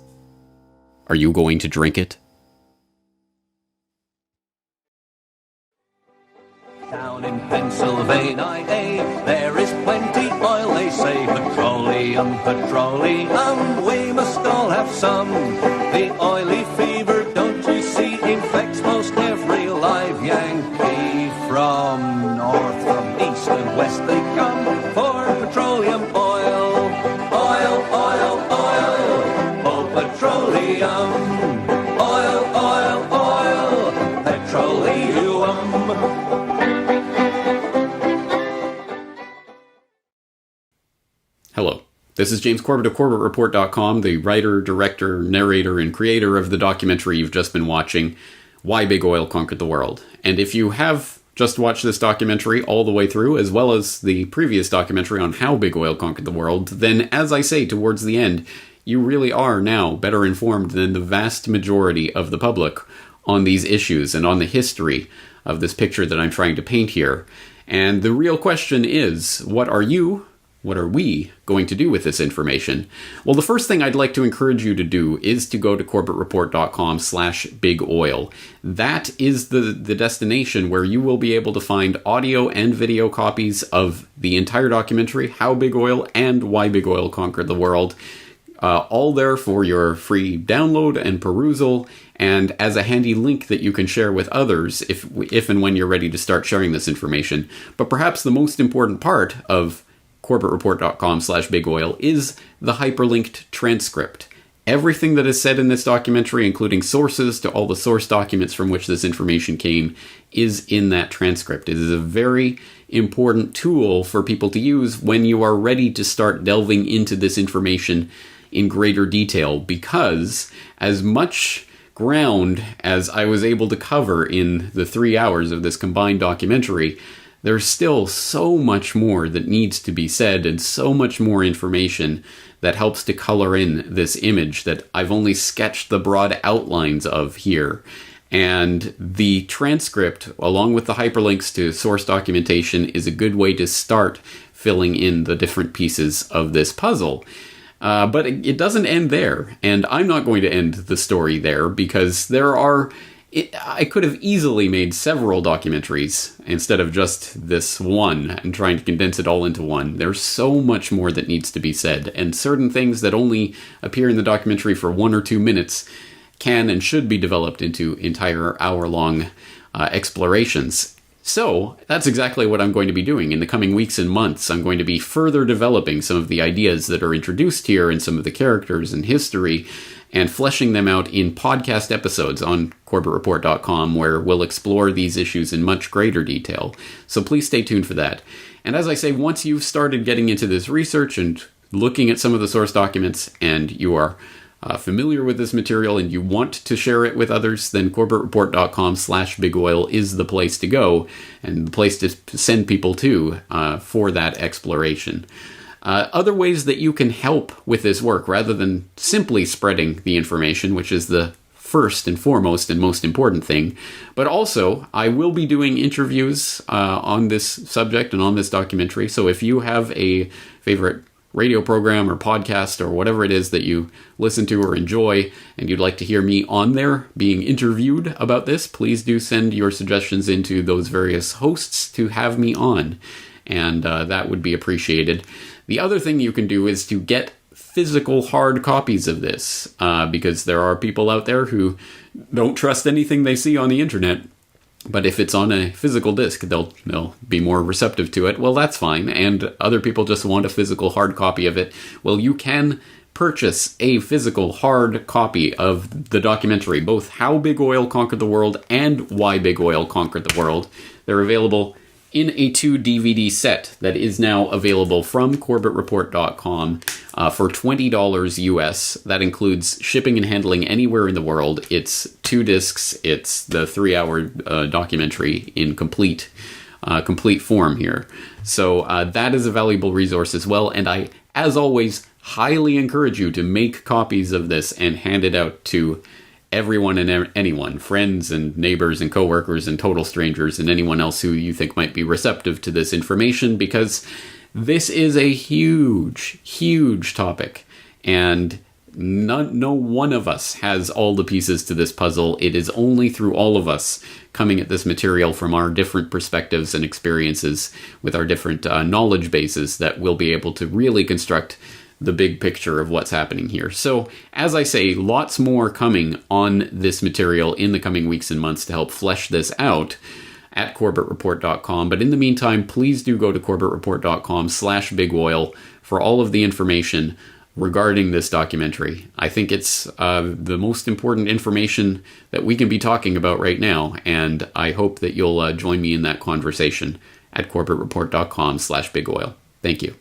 are you going to drink it? Down in Pennsylvania, there is plenty oil, they say. Petroleum, petroleum, we must all have some. The oily fever, don't you see, infects most every live Yankee. From north, from east and west they come for petroleum oil. Oil, oil, oil, oh petroleum. Oil, oil, oil, petroleum. Hello, this is James Corbett of CorbettReport.com, the writer, director, narrator, and creator of the documentary you've just been watching, Why Big Oil Conquered the World. And if you have just watched this documentary all the way through, as well as the previous documentary on how Big Oil conquered the world, then, as I say towards the end, you really are now better informed than the vast majority of the public on these issues and on the history of this picture that I'm trying to paint here. And the real question is, what are we going to do with this information? Well, the first thing I'd like to encourage you to do is to go to CorbettReport.com/bigoil. That is the destination where you will be able to find audio and video copies of the entire documentary, How Big Oil and Why Big Oil Conquered the World. All there for your free download and perusal, and as a handy link that you can share with others if and when you're ready to start sharing this information. But perhaps the most important part of CorbettReport.com/bigoil is the hyperlinked transcript. Everything that is said in this documentary, including sources to all the source documents from which this information came, is in that transcript. It is a very important tool for people to use when you are ready to start delving into this information in greater detail, because as much ground as I was able to cover in the 3 hours of this combined documentary, there's still so much more that needs to be said and so much more information that helps to color in this image that I've only sketched the broad outlines of here. And the transcript, along with the hyperlinks to source documentation, is a good way to start filling in the different pieces of this puzzle. But it doesn't end there, and I'm not going to end the story there, because there are I could have easily made several documentaries instead of just this one and trying to condense it all into one. There's so much more that needs to be said, and certain things that only appear in the documentary for 1 or 2 minutes can and should be developed into entire hour-long explorations. So that's exactly what I'm going to be doing in the coming weeks and months. I'm going to be further developing some of the ideas that are introduced here and some of the characters and history, and fleshing them out in podcast episodes on CorbettReport.com, where we'll explore these issues in much greater detail. So please stay tuned for that. And as I say, once you've started getting into this research and looking at some of the source documents, and you are familiar with this material and you want to share it with others, then CorbettReport.com/bigoil is the place to go and the place to send people to for that exploration. Other ways that you can help with this work, rather than simply spreading the information, which is the first and foremost and most important thing, but also I will be doing interviews on this subject and on this documentary. So if you have a favorite radio program or podcast or whatever it is that you listen to or enjoy, and you'd like to hear me on there being interviewed about this, please do send your suggestions into those various hosts to have me on, and that would be appreciated. The other thing you can do is to get physical hard copies of this, because there are people out there who don't trust anything they see on the internet. But if it's on a physical disc, they'll be more receptive to it. Well, that's fine. And other people just want a physical hard copy of it. Well, you can purchase a physical hard copy of the documentary, both How Big Oil Conquered the World and Why Big Oil Conquered the World. They're available in a 2 DVD set that is now available from CorbettReport.com for $20 US. That includes shipping and handling anywhere in the world. It's 2 discs. It's the 3-hour documentary in complete form here. So that is a valuable resource as well. And I, as always, highly encourage you to make copies of this and hand it out to everyone and anyone, friends and neighbors and coworkers and total strangers and anyone else who you think might be receptive to this information, because this is a huge, huge topic, and no one of us has all the pieces to this puzzle. It is only through all of us coming at this material from our different perspectives and experiences with our different knowledge bases that we'll be able to really construct the big picture of what's happening here. So, as I say, lots more coming on this material in the coming weeks and months to help flesh this out at CorbettReport.com. But in the meantime, please do go to CorbettReport.com/bigoil for all of the information regarding this documentary. I think it's the most important information that we can be talking about right now, and I hope that you'll join me in that conversation at CorbettReport.com/bigoil. Thank you.